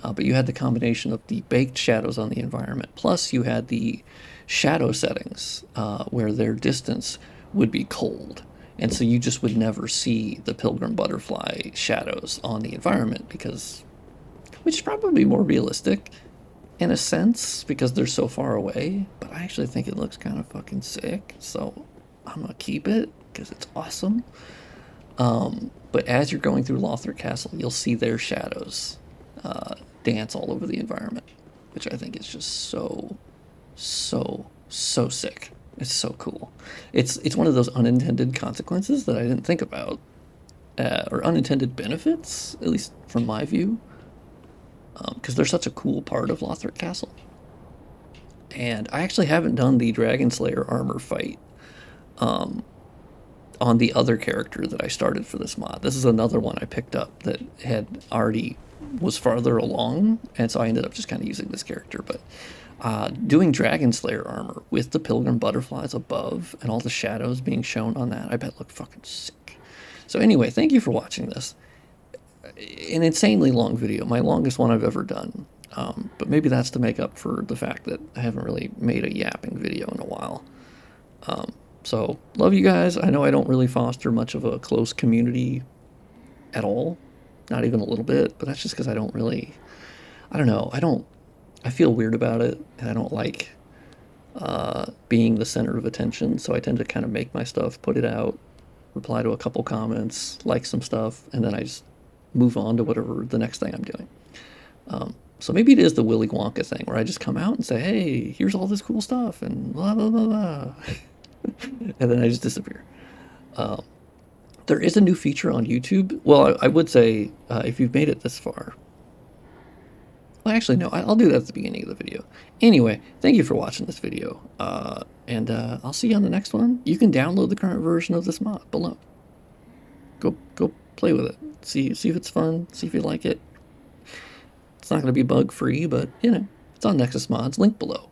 but you had the combination of the baked shadows on the environment, plus you had the shadow settings where their distance would be cold. And so you just would never see the pilgrim butterfly shadows on the environment, because, which is probably more realistic in a sense because they're so far away, but I actually think it looks kind of fucking sick, so I'm gonna keep it because it's awesome. But as you're going through Lothric Castle, you'll see their shadows dance all over the environment, which I think is just so sick. It's so cool. It's one of those unintended consequences that I didn't think about, or unintended benefits, at least from my view, because they're such a cool part of Lothric Castle. And I actually haven't done the Dragon Slayer armor fight on the other character that I started for this mod. This is another one I picked up that had already was farther along, and so I ended up just kind of using this character. But doing Dragon Slayer armor with the pilgrim butterflies above and all the shadows being shown on that, I bet looked fucking sick. So anyway, thank you for watching this. An insanely long video, my longest one I've ever done. But maybe that's to make up for the fact that I haven't really made a yapping video in a while. So, love you guys. I know I don't really foster much of a close community at all. Not even a little bit, but that's just because I don't really, I don't know, I feel weird about it, and I don't like being the center of attention, so I tend to kind of make my stuff, put it out, reply to a couple comments, like some stuff, and then I just move on to whatever the next thing I'm doing. So maybe it is the Willy Wonka thing, where I just come out and say, hey, here's all this cool stuff, and blah, blah, blah, blah. And then I just disappear. There is a new feature on YouTube. Well, I would say if you've made it this far. Well, actually, no, I'll do that at the beginning of the video. Anyway, thank you for watching this video. And I'll see you on the next one. You can download the current version of this mod below. Go play with it. See if it's fun. See if you like it. It's not going to be bug-free, but, you know, it's on Nexus Mods. Link below.